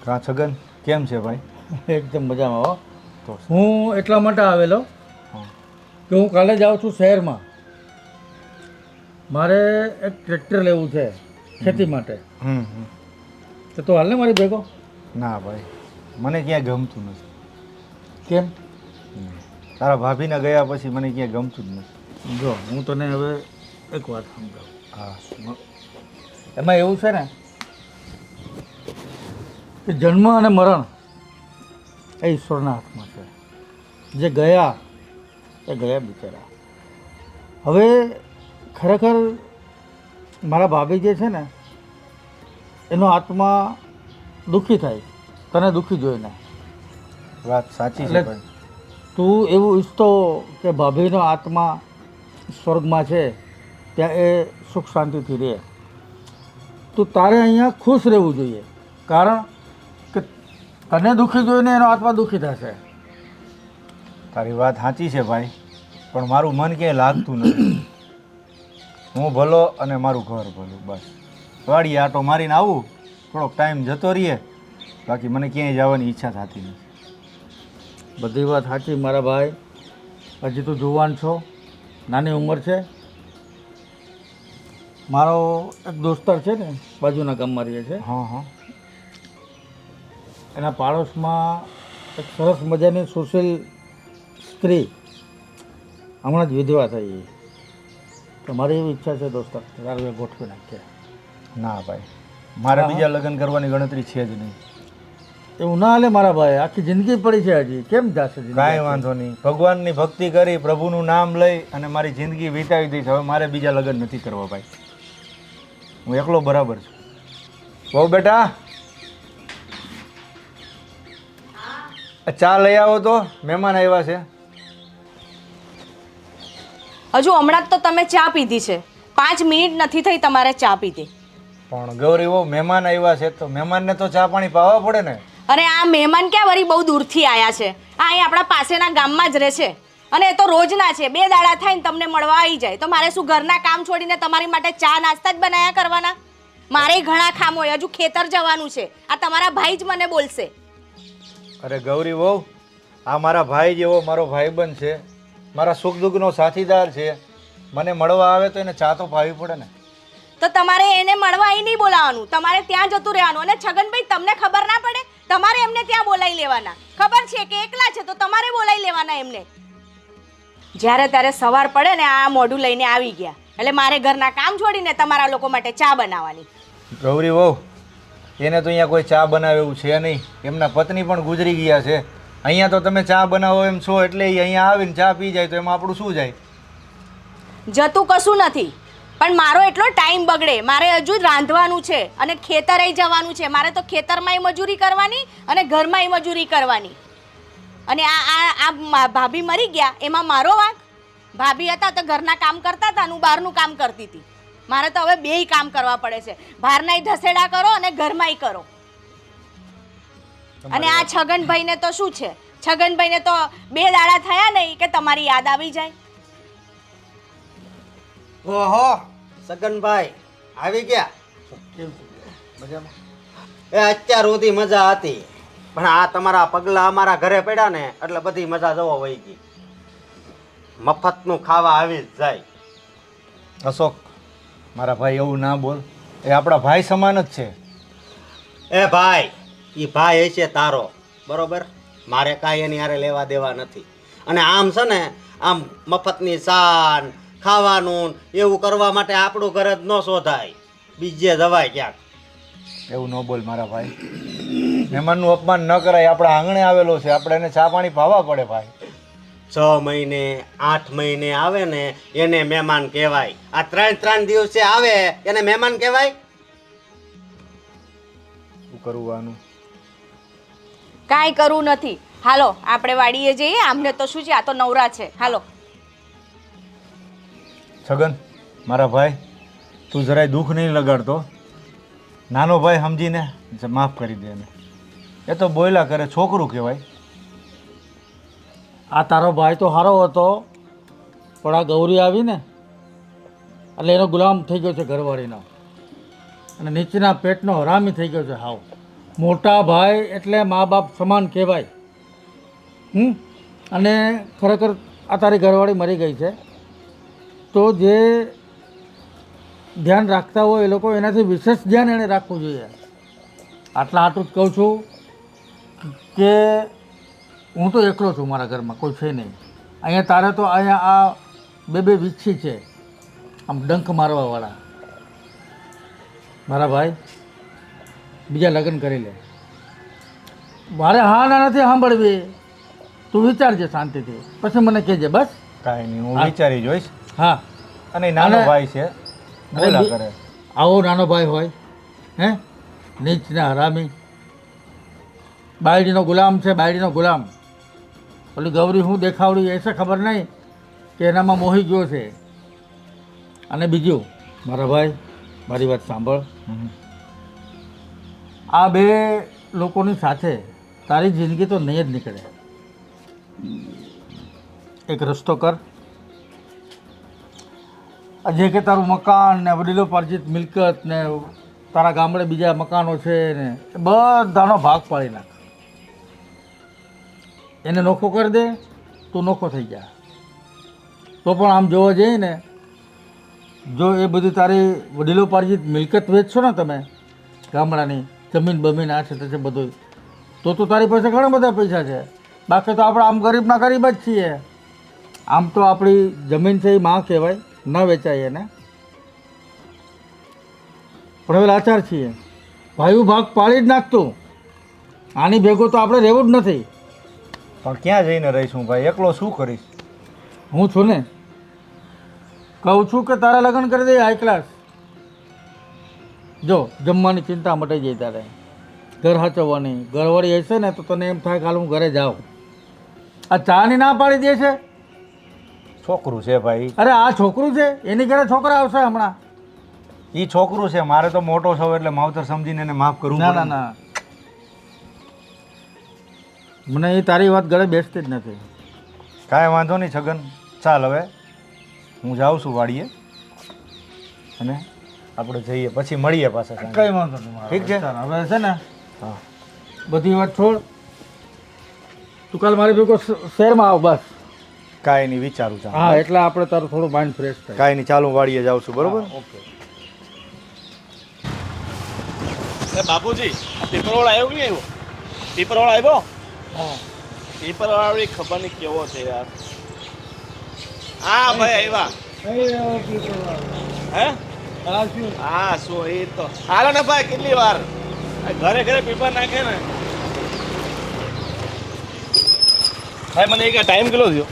કા છગન કેમ છે ભાઈ? એકદમ મજામાં હો. તો હું એટલા માટે આવેલો હા. કે હું કાલે જાઉં છું શહેરમાં. મારે એક ટ્રેક્ટર લેવું છે ખેતી માટે. હમ તો તું હાલ ને મારી ભેગો. ના ભાઈ, મને ક્યાંય ગમતું નથી. કેમ? તારા ભાભીને ગયા પછી મને ક્યાંય ગમતું જ નથી. જો હું તને હવે એક વાત સમજાવું. હા. એમાં એવું છે ને કે જન્મ અને મરણ એ ઈશ્વરના હાથમાં છે. જે ગયા એ ગયા બિચારા. હવે ખરેખર મારા ભાભી જે છે ને એનો આત્મા દુઃખી થાય તને દુઃખી જોઈને. વાત સાચી છે એટલે ભાઈ. તું એવું ઈચ્છતો કે ભાભીનો આત્મા સ્વર્ગમાં છે ત્યાં એ સુખ શાંતિથી રહે. તું તારે અહીંયા ખુશ રહેવું જોઈએ, કારણ કે તને દુઃખી જોઈને એનો આત્મા દુઃખી થશે. તારી વાત સાચી છે ભાઈ, પણ મારું મન ક્યાંય લાગતું નથી. હું ભલો અને મારું ઘર ભલું, બસ. વાડીએ આટો મારીને આવું, થોડોક ટાઈમ જતો રહીએ, બાકી મને ક્યાંય જવાની ઈચ્છા થતી નથી. બધી વાત સાચી મારા ભાઈ. હજી તું જુવાન છો, નાની ઉંમર છે. મારો એક દોસ્તાર છે ને બાજુના ગામમાં રહે છે, હા હા. એના પાડોશમાં એક સરસ મજાની સુશીલ સ્ત્રી હમણાં જ વિધવા થઈ. તો મારી એવી ઈચ્છા છે દોસ્તાર તારે ગોઠવી નાખીએ. ના ભાઈ, મારે હા. બીજા લગ્ન કરવાની ગણતરી છે જ નહીં. એવું ના હાલે મારા ભાઈ, આખી જિંદગી પડી છે હજી, કેમ જશે જિંદગી? કાંઈ વાંધો નહીં, ભગવાનની ભક્તિ કરી, પ્રભુનું નામ લઈ અને મારી જિંદગી વિતાવી દઈશ. હવે મારે બીજા લગ્ન નથી કરવા ભાઈ. હું એકલો બરાબર છું. બહુ બેટા, ચા લઈ આવો તો, મહેમાન આવ્યા છે. હજુ હમણાં જ તો તમે ચા પીધી છે, 5 મિનિટ નથી થઈ તમારે ચા પીધી. પણ ગૌરી બહુ મહેમાન આવ્યા છે તો મહેમાનને તો ચા પાણી પાવા પડે ને. અરે આ મહેમાન ક્યાં વળી બહુ દૂરથી આવ્યા છે? આ અહીં આપણા પાસેના ગામમાં જ રહે છે અને એ તો રોજના છે. 2 દાડા થાય ને તમને મળવા આવી જાય તો મારે શું ઘરના કામ છોડીને તમારી માટે ચા નાસ્તા જ બનાવ્યા કરવાના? મારે ઘણા કામ હોય, હજુ ખેતર જવાનું છે. આ તમારા ભાઈ જ મને બોલશે. અરે ગૌરી બહુ, આ મારા ભાઈ જેવો મારો ભાઈબંધ છે, મારા સુખ દુઃખનો સાથીદાર છે. મને મળવા આવે તો એને ચા તો પાવી પડે ને. તો તમારે એને મળવા અહીં નહીં બોલાવવાનું, તમારે ત્યાં જતું રહેવાનું. અને છગનભાઈ તમને ખબર ના પડે? તમારે એમને ત્યાં બોલાવી લેવાના. ખબર છે કે એકલા છે તો તમારે બોલાવી લેવાના એમને. જ્યારે ત્યારે સવાર પડે ને આ મોઢું લઈને આવી ગયા એટલે મારે ઘરના કામ છોડીને તમારા લોકો માટે ચા બનાવવાની. ગૌરી બહુ, એને તો અહીંયા કોઈ ચા બનાવે એવું છે નહીં. એમના પત્ની પણ ગુજરી ગયા છે. અહીંયા તો તમે ચા બનાવો એમ છો એટલે એ અહીંયા આવીને ચા પી જાય તો એમાં આપણું શું જાય? જતું કશું નથી, પણ મારો એટલો ટાઈમ બગડે. મારે હજુ રાંધવાનું છે અને ખેતરે જવાનું છે. મારે તો ખેતરમાંય મજૂરી કરવાની અને ઘરમાંય મજૂરી કરવાની. અને આ ભાભી મરી ગયા એમાં મારો વાંક? ભાભી હતા તો ઘરના કામ કરતા હતા, હું બહારનું કામ કરતી હતી. મારે તો હવે બેય કામ કરવા પડે છે. બહારનાય ધસેડા કરો અને ઘરમાંય કરો. અને આ છગનભાઈને તો શું છે, છગનભાઈને તો 2 દાડા થયા નહીં કે તમારી યાદ આવી જાય. ઓહો સગનભાઈ આવી ગયા. મજામાં? એ અત્યાર સુધી મજા હતી, પણ આ તમારા પગલા અમારા ઘરે પડ્યા ને એટલે બધી મજા જવો વહી ગઈ. મફતનું ખાવા આવી જ જાય. અશોક, મારા ભાઈ એવું ના બોલ. એ આપણા ભાઈ સમાન જ છે. એ ભાઈ, એ ભાઈ હશે તારો, બરોબર? મારે કાંઈ એની હારે લેવા દેવા નથી. અને આમ છે ને, આમ મફતની સાન ખાવાનું એવું કરવા માટે આપણું ઘર જ ન શોધાય, બીજે જવાય ક્યાંક. એવું ન બોલ મારા ભાઈ. મહેમાનનું અપમાન ન કરાય. આપણા આંગણે આવેલો છે, આપણે એને ચા પાણી પાવા પડે ભાઈ. 6 મહિને 8 મહિને આવે ને એને મહેમાન કહેવાય. આ 3 દિવસે આવે એને મહેમાન કહેવાય? શું કરવાનું? કાંઈ કરવું નથી. હાલો આપણે વાડીએ જઈએ. આમને તો શું છે, આ તો નવરા છે. હાલો. છગન, મારા ભાઈ, તું જરાય દુઃખ નહીં લગાડતો. નાનો ભાઈ સમજીને માફ કરી દે એને. એ તો બોયલા કરે, છોકરું કહેવાય. આ તારો ભાઈ તો સારો હતો, પણ આ ગૌરી આવી ને એટલે એનો ગુલામ થઈ ગયો છે ઘરવાળીનો, અને નીચેના પેટનો હરામી થઈ ગયો છે હાવ. મોટા ભાઈ એટલે મા બાપ સમાન કહેવાય. અને ખરેખર આ તારી ઘરવાળી મરી ગઈ છે તો જે ધ્યાન રાખતા હોય એ લોકો એનાથી વિશેષ ધ્યાન એણે રાખવું જોઈએ. આટલા આટલું જ કહું છું કે હું તો એકલો છું, મારા ઘરમાં કોઈ છે નહીં. અહીંયા તારે તો અહીંયા આ બે વીછી છે આમ ડંખ મારવાવાળા. મારા ભાઈ બીજા લગ્ન કરી લે. મારે હા ના નથી સાંભળવી, તું વિચારજે શાંતિથી, પછી મને કહેજે બસ. કાંઈ નહીં, હું વિચારી જોઈશ. હા, અને નાનો અને- ભાઈ છે, બોલા કરે. આવો નાનો ભાઈ હોય હે, નીચના હરામી, બાયડીનો ગુલામ છે, બાયડીનો ગુલામ. ઓલી ગૌરી હું દેખાવડી એ છે ખબર નહીં કે એનામાં મોહી ગયો છે. અને બીજું મારા ભાઈ, મારી વાત સાંભળ. હમ. આ બે લોકોની સાથે તારી જિંદગી તો નહીં જ નીકળે. એક રસ્તો કર. આ જે કે તારું મકાન ને વડીલોપાર્જિત મિલકત ને તારા ગામડે બીજા મકાનો છે ને એ બધાનો ભાગ પાડી નાખ. એને નોખો કરી દે, તું નોખો થઈ જા. તો પણ આમ જોવા જઈએ ને, જો એ બધી તારી વડીલોપાર્જિત મિલકત વેચશો ને તમે, ગામડાની જમીન બમીન આ છે તે છે બધું, તો તારી પાસે ઘણા બધા પૈસા છે. બાકી તો આપણે આમ ગરીબના ગરીબ જ છીએ. આમ તો આપણી જમીન છે એ માં કહેવાય, ન વેચાય એને. પણ હવે લાચાર છીએ, ભાઈઓ ભાગ પાડી જ નાખતું. આની ભેગું તો આપણે રહેવું જ નથી. પણ ક્યાં જઈને રહીશું ભાઈ, એકલો શું કરીશ? હું છું ને, કહું છું કે તારા લગ્ન કરી દે હાઈ ક્લાસ. જો જમવાની ચિંતા મટાઈ જાય તારે, ઘર સાચવવાની. ઘરવાળી હશે ને તો તને એમ થાય કે હાલ હું ઘરે જાઉં. આ ચાની ના પાડી દે છે. છોકરું છે ભાઈ, અરે આ છોકરું છે, એની ઘરે છોકરા આવશે હમણાં. ઈ છોકરું છે, મારે તો મોટો છો એટલે માવતર સમજીને એને માફ કરવું ના પડે ના ને. ના, મને એ તારી વાત ગળે બેસતી જ નથી. કાંઈ વાંધો નહીં છગન, ચાલ હવે હું જાઉં છું વાડીએ, અને આપણે જઈએ પછી મળીએ પાછા સાંજે. કઈ વાંધો નહીં મારો. ઠીક છે. ચાલ, હવે છે ને હા, બધી વાત છોડ, તું કાલ મારી ભેગો શહેરમાં આવ બસ. કાંઈ નહીં, વિચારું ચાલ. હા, એટલે આપણે તારું થોડું માઇન્ડ ફ્રેશ થાય. કાંઈ નહીં, ચાલ હું વાડીએ જાઉં છું, બરોબર? ઓકે. બાપુજી, આ પેપરવાળો આવ્યો કે નહીં આવ્યો? પેપરવાળો આવ્યો? હા. પેપરવાળો ખબર નહીં કેવો છે યાર. હા ભાઈ આવ્યા. હે? હા શું એ તો હાલો ને ભાઈ, કેટલી વાર આ ઘરે ઘરે પેપર નાખે ને. ભાઈ મને એક ટાઈમ કેટલો થયો?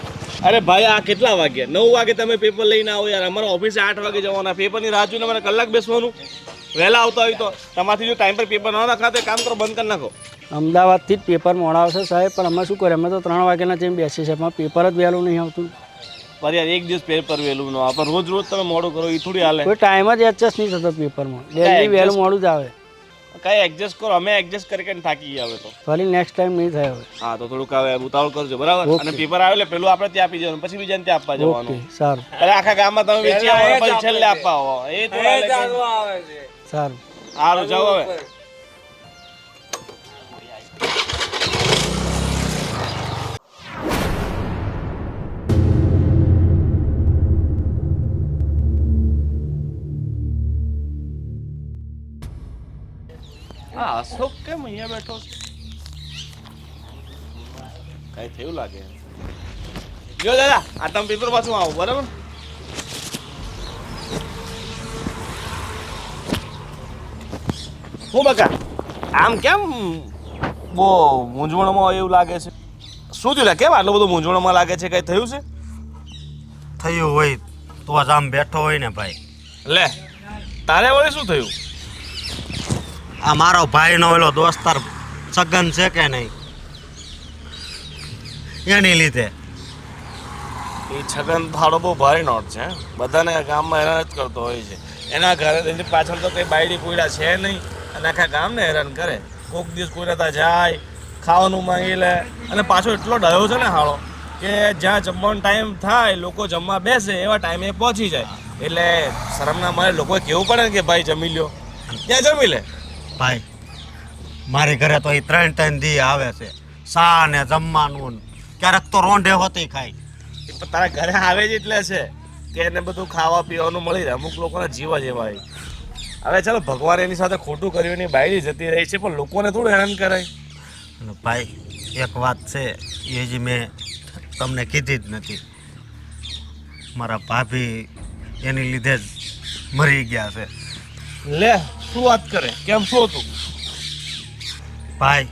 અરે ભાઈ આ કેટલા વાગ્યા? 9 વાગે તમે પેપર લઈને આવો યાર. અમારા ઓફિસે 8 વાગે જવાના. પેપરની રાહ જોઈને મને કલાક બેસવાનું. વહેલા આવતા હોય તો તમારાથી જો ટાઈમ પર પેપર ન નાખા તો કામ કરો, બંધ કરી નાખો. અમદાવાદથી જ પેપર મોડા આવશે સાહેબ, પણ અમે શું કરીએ, અમે તો 3 વાગ્યાના જેમ બેસીએ છીએ, પણ પેપર જ વહેલું નહીં આવતું. પર યાર એક દિવસ પેપર વહેલું ન આવે, પણ રોજ રોજ તમે મોડું કરો એ થોડી હાલે. કોઈ ટાઈમ જ એડજસ્ટ નહીં થતો પેપરમાં, ડેલી adjust- વહેલું મોડું જ આવે. કઈ એડજસ્ટ કરો, અમે એડજસ્ટ કરીને થાકી ગયા હવે તો. ફરી નેક્સ્ટ ટાઈમ નહીં થાય હવે. હા તો થોડુંક હવે ઉતાવળ કરજો, બરાબર? Okay. અને પેપર આવે એટલે પેલું આપણે ત્યાં આપી જવાનું, પછી બીજાને ત્યાં આપવા ઓકે, જવાનું. સારું અરે આખા ગામમાં તમે વેચી આવો પછી છેલ્લે આપવા આવો એ થોડા સારું. સારું જાઓ હવે. હા અશોક કેમ અહીંયા બેઠો છે? કઈ થયું લાગે. જો દાદા આ તમે પેપર પાછું આવો, બરાબર? હું બકા આમ કેમ બહુ મૂંઝવણમાં એવું લાગે છે? શું થયું લે? કેમ આટલો બધો મૂંઝવણમાં લાગે છે? કઈ થયું છે? થયું હોય તો જ આમ બેઠો હોય ને ભાઈ. લે તારે વળી શું થયું? આ મારો ભાઈનો ઓલો દોસ્તાર સગન છે કે નહીં, એની લીધે. એ છગન થાળો બહુ ભારે નોટ છે હે? બધાને ગામમાં હેરાન જ કરતો હોય છે. એના ઘરે એની પાછળ તો કંઈ બાયડી કોયડા છે નહીં, અને આખા ગામને હેરાન કરે. કોક દિવસ કોઈ રહેતા જાય, ખાવાનું માંગી લે, અને પાછો એટલો ડયો છે ને હાળો કે જ્યાં જમવાનો ટાઈમ થાય લોકો જમવા બેસે એવા ટાઈમે પહોંચી જાય. એટલે શરમના મારે લોકોએ કહેવું પડે ને કે ભાઈ જમી લ્યો, ત્યાં જમી લે. ભાઈ મારી ઘરે તો એ 3 દી આવે છે, સા ને જમવાનું ને ક્યારેક તો રોંઢે હોતી ખાય. એ પણ તારા ઘરે આવે જ એટલે છે કે એને બધું ખાવા પીવાનું મળી રહે. અમુક લોકોના જીવ જ એવા હોય. હવે ચાલો ભગવાન એની સાથે ખોટું કર્યું, એની બાયડી જતી રહી છે, પણ લોકોને થોડું હેરાન કરાય. અને ભાઈ એક વાત છે, એ જ મેં તમને કીધી જ નથી. મારા ભાભી એની લીધે જ મરી ગયા છે. લે શું વાત કરે, કેમ શું હતું? ભાઈ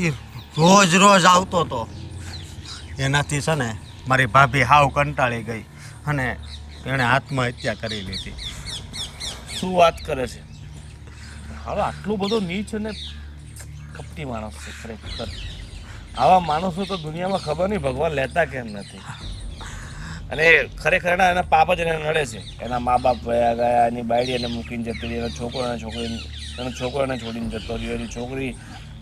એ રોજ રોજ આવતો હતો, એનાથી છે ને મારી ભાભી હાવ કંટાળી ગઈ અને એણે આત્મહત્યા કરી લીધી. શું વાત કરે છે? હવે આટલું બધું નીચ અને કપટી માણસ છે ખરેખર. આવા માણસો તો દુનિયામાં ખબર નહીં ભગવાન લેતા કેમ નથી. અને ખરેખર એના પાપ જ એને નડે છે. એના મા બાપ વયા ગયા, એની બાયડી એને મૂકીને જતી રહી, એનો છોકરો એને છોડીને જતો રહ્યો, એની છોકરી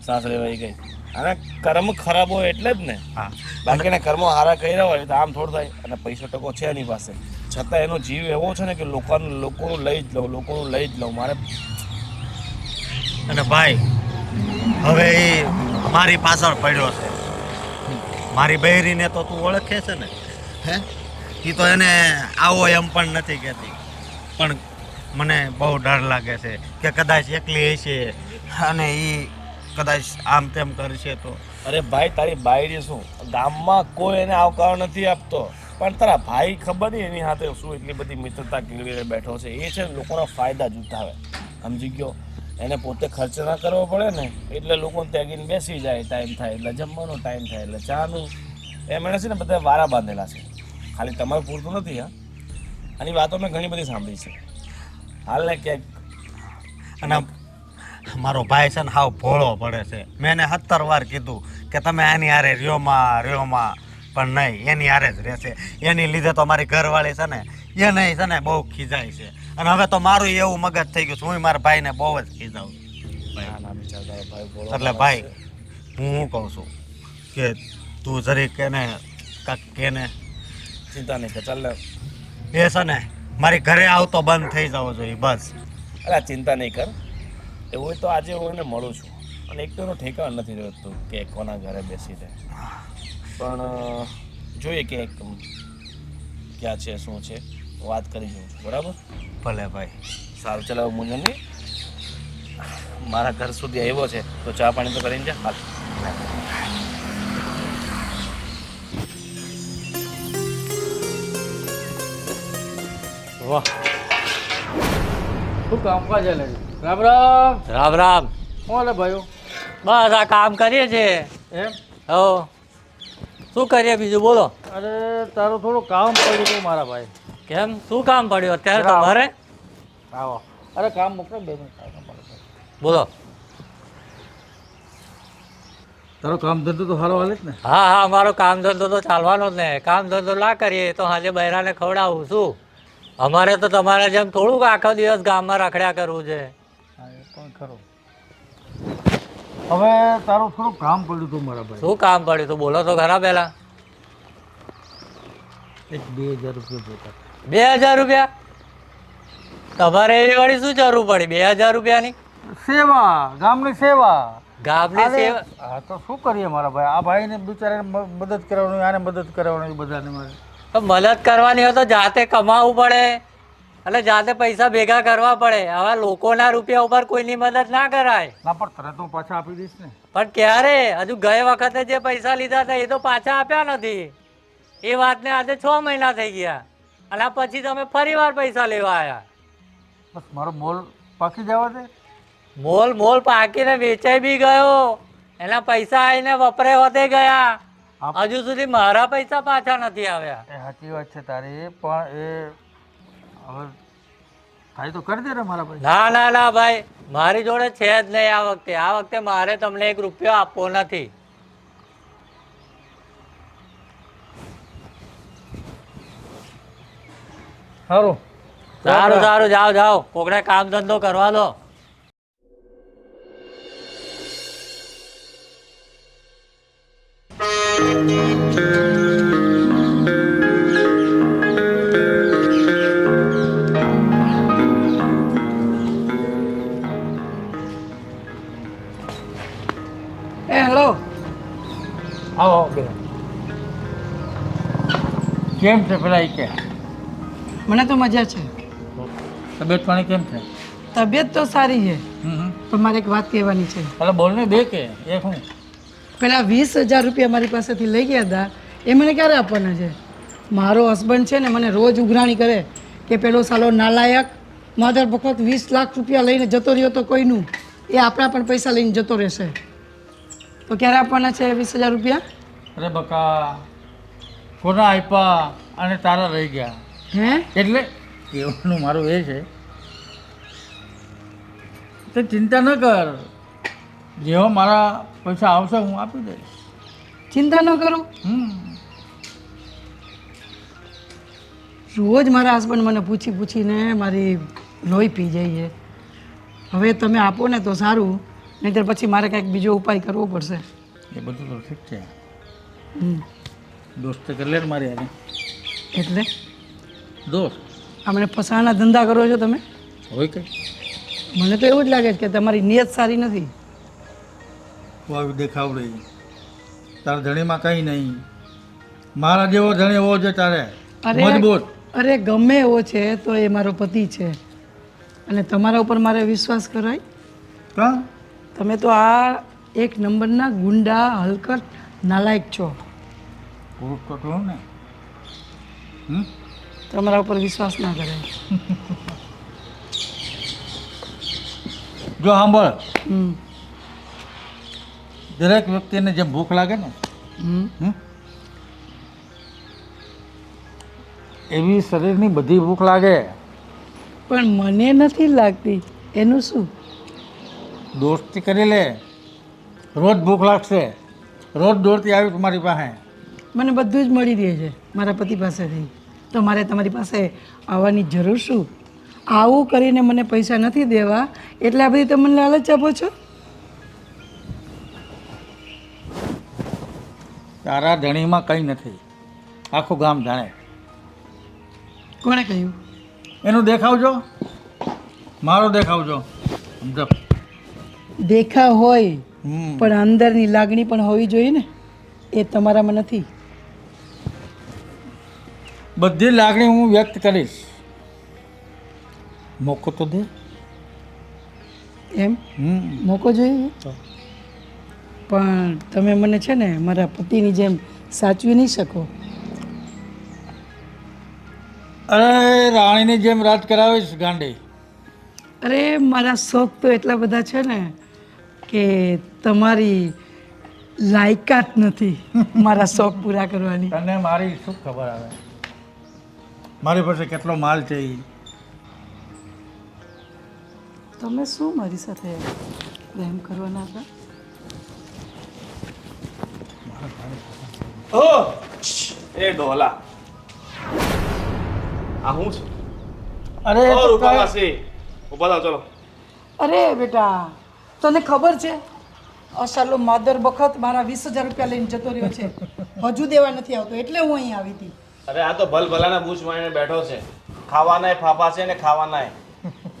સાસરે વહી ગઈ. અને કર્મ ખરાબ હોય એટલે જ ને. હા, બાકી એના કર્મો હારા કર્યા હોય તો આમ થોડું થાય. અને પૈસો ટકો છે એની પાસે, છતાં એનો જીવ એવો છે ને કે લોકોનું લઈ જ લઉં મારે. અને ભાઈ હવે એ મારી પાછળ પડ્યો છે. મારી બહેરીને તો તું ઓળખે છે ને, હે? એ તો એને આવો એમ પણ નથી કહેતી, પણ મને બહુ ડર લાગે છે કે કદાચ એકલી હશે અને એ કદાચ આમ તેમ કરશે તો. અરે ભાઈ તારી બાયડી શું, ગામમાં કોઈ એને આવકારો નથી આપતો, પણ તારા ભાઈ ખબર નહીં એની સાથે શું એટલી બધી મિત્રતા કેળવીને બેઠો છે. એ છે ને લોકોના ફાયદા જ ઉઠાવે, સમજી ગયો? એને પોતે ખર્ચ ના કરવો પડે ને એટલે લોકોને ત્યાગીને બેસી જાય. ટાઈમ થાય એટલે જમવાનો, ટાઈમ થાય એટલે ચાનું. એમ એને છે ને બધા વારા બાંધેલા છે. ખાલી તમારું પૂરતું નથી. હા, આની વાતો મેં ઘણી બધી સાંભળી છે. હાલ ને ક્યાંક. અને મારો ભાઈ છે ને હાવ ભોળો પડે છે. મેં એને 17 વાર કીધું કે તમે આની હારે રહ્યોમાં, પણ નહીં, એની હારે જ રહેશે. એની લીધે તો મારી ઘરવાળી છે ને એને છે ને બહુ ખીજાય છે. અને હવે તો મારું એવું મગજ થઈ ગયું છે, હું મારા ભાઈને બહુ જ ખીજાવું. એટલે ભાઈ હું શું કહું છું કે તું જરીક એને કાંક કેને ચિંતા નહીં કર, ચાલ ને. એ છે ને મારી ઘરે આવતો બંધ થઈ જવો જોઈએ બસ. અરે ચિંતા નહીં કર. એવું હોય તો આજે હું એને મળું છું. અને એક તો એનું ઠેકાણ નથી રહેતું કે કોના ઘરે બેસી રહે, પણ જોઈએ કે ક્યાં છે શું છે, વાત કરી જોઉં છું. બરાબર? ભલે ભાઈ. સારું, ચાલો મુંજન નહીં. મારા ઘર સુધી આવ્યો છે તો ચા પાણી તો કરીને જા. હાલ. વાહ, શું કામકાજ ચાલે છે? રામ રામ. રામ રામ. શું હાલે ભાઈઓ? બસ આ કામ કરીએ છીએ. એમ? હો, શું કરીએ બીજું બોલો? અરે તારું થોડું કામ પડ્યું હતું મારા ભાઈ. કેમ, શું કામ પડ્યું અત્યારે તમારે? આવો. અરે કામ મોકલો, 2 મિનિટ. બોલો. તારો કામ ધંધો તો સારો હાલે જ ને? હા હા, અમારો કામ ધંધો તો ચાલવાનો જ ને. કામ ધંધો ના કરીએ તો આજે બૈરાને ખવડાવું શું? અમારે તો તમારે જેમ થોડુંક આખો દિવસ ગામમાં રખડ્યા કરવું છે. હા, એ પણ ખરું. હવે તારું થોડું કામ પડ્યું હતું મારા ભાઈ. શું કામ પડ્યું તું બોલો તો ખરા પહેલા. એક 2000 રૂપિયા જોતા. 2000 રૂપિયા? તમારે એવી વળી શું જરૂર પડી 2000 રૂપિયાની? સેવા, ગામની સેવા. ગામની સેવા? હા તો શું કરીએ મારા ભાઈ? આ ભાઈને બિચારાને મદદ કરવાની, આને મદદ કરવાની, બધાને મારે. તો મદદ કરવાની હોય તો જાતે કમાવું પડે એટલે જાતે પૈસા ભેગા કરવા પડે. હવે લોકોના રૂપિયા ઉપર કોઈની મદદ ના કરાય. ના પણ તરત હું પાછા આપી દઈશ ને. પણ ક્યારે? હજુ ગયે વખતે જે પૈસા લીધા હતા એ તો પાછા આપ્યા નથી. એ વાતને આજે 6 મહિના થઈ ગયા અને આ પછી તમે ફરી વાર પૈસા લેવા આવ્યા. બસ મારો મોલ પાકી જવા દે. મોલ પાકીને વેચાઈ બી ગયો, એના પૈસા આવીને વપરાય વધે ગયા. હજુ સુધી મારા પૈસા પાછા નથી આવ્યા. એ સાચી વાત છે તારી, પણ એ હવે થાય તો કરી દે ને મારા ભાઈ. ના ના ના ભાઈ, મારી જોડે છે જ નહીં આ વખતે. આ વખતે મારે તમને 1 રૂપિયો આપવો નથી. સારું સારું, જાઓ કોકને કામ ધંધો કરવા દો. એ હેલો. આવો બે કેમ છે પેલા એ કે મને તો મજા છે. તબિયત પાણી કેમ છે? તબિયત તો સારી છે, પણ મારે એક વાત કહેવાની છે. એટલે બોલ ને બે કે એક હું પેલા 20,000 રૂપિયા મારી પાસેથી લઈ ગયા હતા, એ મને ક્યારે આપવાના છે? મારો હસબન્ડ છે ને મને રોજ ઉઘરાણી કરે કે પેલો સાલો નાલાયક માધર વખત 20 લાખ રૂપિયા લઈને જતો રહ્યો તો કોઈનું, એ આપણા પણ પૈસા લઈને જતો રહેશે. તો ક્યારે આપવાના છે 20,000 રૂપિયા? અરે બકા કોના આપ્યા અને તારા રહી ગયા હે? એટલે કહેવાનું મારું એ છે તે ચિંતા ન કર, જેવો મારા પૈસા આવશે હું આપી દઈશ. ચિંતા ન કરો. રોજ મારા હસબન્ડ મને પૂછીને મારી લોહી પી જાય છે. હવે તમે આપો ને તો સારું, નહીંતર પછી મારે કંઈક બીજો ઉપાય કરવો પડશે. એ બધું તો ઠીક છે, હમ. દોસ્ત કરી લે ને મારી યાર એટલે દોસ્ત આ મને ફસાવાના ધંધા કરો છો તમે? હોય કઈ મને તો એવું જ લાગે છે કે તમારી નિયત સારી નથી. તું આવી દેખાવડે તારા ધણીમાં કંઈ નહીં, મારા જેવો ધણી એવો છે તારે મજબૂત. અરે ગમે એવો છે તો એ મારો પતિ છે, અને તમારા ઉપર મારે વિશ્વાસ કરાય? કાં તમે તો આ એક નંબરના ગુંડા હલકટ નાલાયક છો. પુરુષ તો તું ને તમારા ઉપર વિશ્વાસ ના કરાય. જો સાંભળ, હમ દરેક વ્યક્તિને જેમ ભૂખ લાગે ને હમ એવી શરીરની બધી ભૂખ લાગે, પણ મને નથી લાગતી. એનું શું? દોસ્તી કરી લે, રોજ ભૂખ લાગશે, રોજ દોડતી આવી તમારી પાસે. મને બધું જ મળી રહે છે મારા પતિ પાસેથી, તો મારે તમારી પાસે આવવાની જરૂર શું? આવું કરીને મને પૈસા નથી દેવા એટલે આ બધી તમે મને લાલચ આપો છો? તારા ધણીમાં કંઈ નથી, આખું ગામ જાણે. કોણે કહ્યું? એનું દેખાવજો, મારો દેખાવજો, સમજો. દેખાવ હોય પણ અંદરની લાગણી પણ હોવી જોઈએ ને, એ તમારામાં નથી. બધી લાગણી હું વ્યક્ત કરીશ, મોકો તો દે. એમ મોકો જોઈએ? પણ તમે મને છે ને મારા પતિની જેમ સાચવી નહીં શકો. અરે રાણીની જેમ રાજ કરાવીશ ગાંડી. અરે મારા શોખ તો એટલા બધા છે ને કે તમારી લાયકાત નથી મારા શોખ પૂરા કરવાની. તને મારી શું ખબર આવે? મારી પાસે કેટલો માલ છે એ. તમે શું મારી સાથે પ્રેમ કરવાના હતા? એ ડોલા આ હું છું? અરે ઓ રૂપા માસી ઉભા થાવ, ચલો. અરે બેટા, તને ખબર છે અસાલો માદર વખત મારા 20,000 રૂપિયા લઈને જતો રહ્યો છે, હજુ દેવા નથી આવતો, એટલે હું અહીં આવી હતી. અરે આ તો ભલભલાના બૂચ મારીને બેઠો છે, ખાવાનાય ફાફા છે ને ખાવાનાય.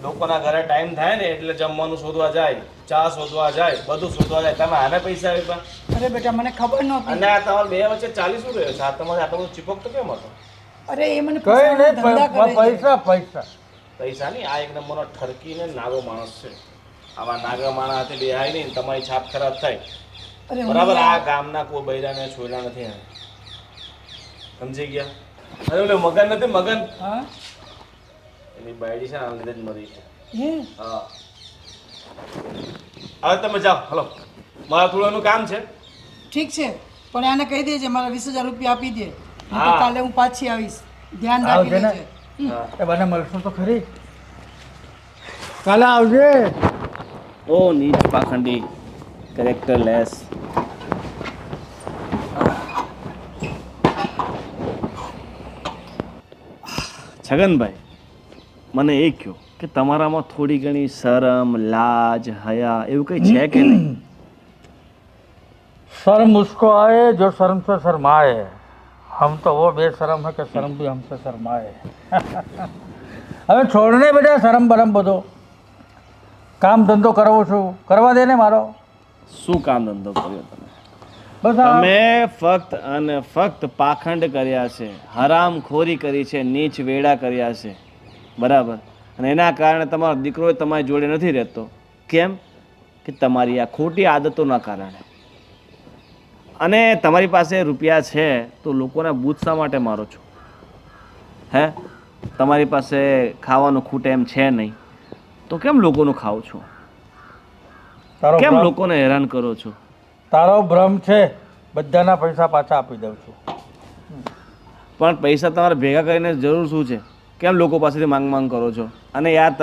લોકોના ઘરે ટાઈમ થાય ને એટલે જમવાનું શોધવા જાય, ચા શોધવા જાય, બધું શોધવા જાય. તમે આને પૈસા આપ્યા? અરે બેટા મને ખબર નહોતી. અને આ તમારા બે વચ્ચે ચાલી શું રહ્યો છે? આ તમારે આટલો બધો ચીપક તો કેમ હતો? અરે એ મને કઈ ફસાવાના નહીં, ધંધા કરે છે. પૈસા પૈસા પૈસા નહીં, આ એક નંબરનો ઠરકીને નાગો માણસ છે. આવા નાગા માણસ હાથે બેહાય નહીં, તમારી છાપ ખરાબ થાય. અરે હું બરાબર, આ ગામના કોઈ બૈરાને છોડ્યા નથી એને. સમજી ગયા? અરે ઓલે મગન નથી, મગન હા એની બાયડી છે ને આના લીધે જ મરી છે. હે હા, હવે તમે જાઓ, હલો, મારા થોડું એનું કામ છે. ઠીક છે, પણ આને કહી દેજે મારા 20,000 રૂપિયા આપી દે, નહીં તો હા. કાલે હું પાછી આવીશ. ધ્યાન રાખી આવજે ને. લેજે. એ બને મળશું તો ખરી, કાલે આવજે. ઓ નીચ પાખંડી, કેરેક્ટરલેસ. છગનભાઈ, મને એ કહો કે તમારામાં થોડી ઘણી શરમ, લાજ, હયા એવું કંઈ છે કે નહીં? शर्म उसको आए जो शर्म से शर्माए, हम तो वो बेशरम है कि शर्म भी हमसे शर्माए. હવે છોડને બેટા શરમ બરમ બધો, કામ ધંધો કરવો છું, કરવા દે ને મારો. શું કામ ધંધો કર્યો તમે? બસ આ તમે ફક્ત અને ફક્ત પાખંડ કર્યા છે, હરામખોરી કરી છે, નીચ વેડા કર્યા છે, બરાબર. અને એના કારણે તમારો દીકરો તમારી જોડે નથી રહેતો. કેમ? કે તમારી આ ખોટી આદતોના કારણે. અને તમારી પાસે રૂપિયા છે તો લોકોના બૂથ શા માટે મારો છો? હે, તમારી પાસે ખાવાનું ખૂટે એમ છે નહીં તો કેમ લોકોનું ખાઓ છો? તારો કેમ ભ્રમ- લોકોને હેરાન કરો છો? તારો ભ્રમ છે. બધાના પૈસા પાછા આપી દઉં છું. પણ પૈસા તમારે ભેગા કરીને જરૂર શું છે? કેમ લોકો પાસેથી માંગ કરો છો? અને યાર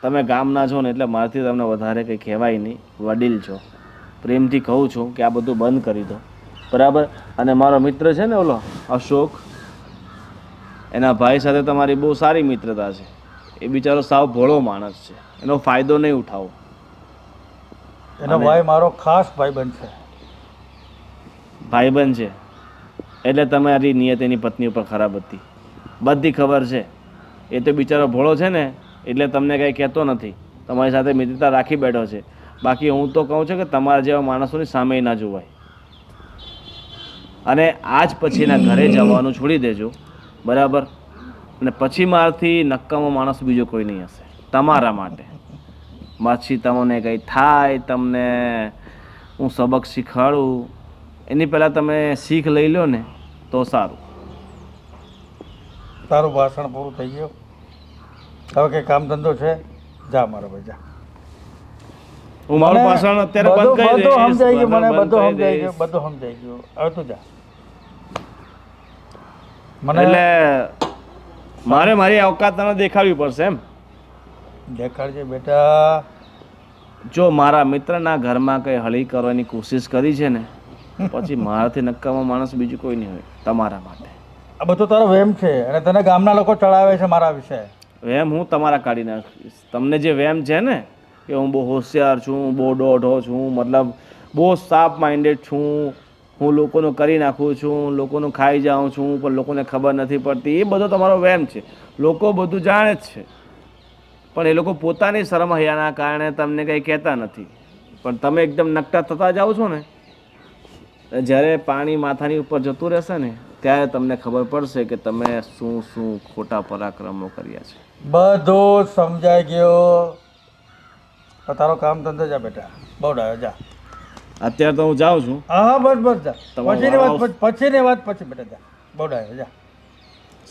તમે ગામના છો ને એટલે મારાથી તમને વધારે કંઈ કહેવાય નહીં. વડીલ છો, પ્રેમથી કહું છું કે આ બધું બંધ કરી દો, બરાબર. અને મારો મિત્ર છે ને ઓલો અશોક, એના ભાઈ સાથે તમારી બહુ સારી મિત્રતા છે. એ બિચારો સાવ ભોળો માણસ છે, એનો ફાયદો નહીં ઉઠાવો. એનો ભાઈ મારો ખાસ ભાઈબંધ છે. ભાઈબંધ છે એટલે તમારી નિયત એની પત્ની ઉપર ખરાબ હતી, બધી ખબર છે. એ તો બિચારો ભોળો છે ને એટલે તમને કંઈ કહેતો નથી, તમારી સાથે મિત્રતા રાખી બેઠો છે. બાકી હું તો કહું છું કે તમારા જેવા માણસોની સામે ના જોવાય. અને આજ પછી એના ઘરે જવાનું છોડી દેજો, બરાબર. અને પછી મારાથી નક્કામો માણસ બીજો કોઈ નહીં હશે તમારા માટે. પછી તમને કંઈ થાય, તમને હું સબક શીખવાડું એની પહેલાં તમે શીખ લઈ લો ને તો સારું. તારું ભાષણ પૂરું થઈ ગયું. હવે કંઈ કામ ધંધો છે? જા મારો ભાઈ જા. હું મારું ભાષણ અત્યારે બંધ કરી દઈશ. બધું સમજાઈ ગયું મને. બંધ બધું કરી સમજાઈ દઈશ. ગયું. બધું સમજાઈ ગયું. હવે તું જા. મને એટલે મારે મારી અવકાત તને દેખાડવી પડશે એમ? દેખાડજે બેટા. જો મારા મિત્રના ઘરમાં કંઈ હળી કરવાની કોશિશ કરી છે ને પછી મારાથી નક્કામાં માણસ બીજું કોઈ નહીં હોય તમારા માટે. આ બધો તારો વહેમ છે અને તને ગામના લોકો ચડાવે છે મારા વિશે. વેમ હું તમારા કાઢી નાખીશ. તમને જે વેમ છે ને કે હું બહુ હોશિયાર છું, બહુ દોઢો છું, મતલબ બહુ સાફ માઇન્ડેડ છું, હું લોકોનું કરી નાખું છું, લોકોનું ખાઈ જાઉં છું પણ લોકોને ખબર નથી પડતી, એ બધો તમારો વેમ છે. લોકો બધું જાણે જ છે પણ એ લોકો પોતાની શરમ હૈયાના કારણે તમને કંઈ કહેતા નથી. પણ તમે એકદમ નકટા થતા જાઓ છો ને, જ્યારે પાણી માથાની ઉપર જતું રહેશે ને ત્યારે તમને ખબર પડશે કે તમે શું શું ખોટા પરાક્રમો કર્યા છે. બધું સમજાઈ ગયો. હવે તારો કામ ધંધો જા બેટા. બહુ ડાયો જા. અત્યારે તો હું જાઉં છું. હા હા બસ બસ જા. તમારો પછીની વાત વાળો- પછીની વાત પછી બેટા જા. બહુ ડાયો જા.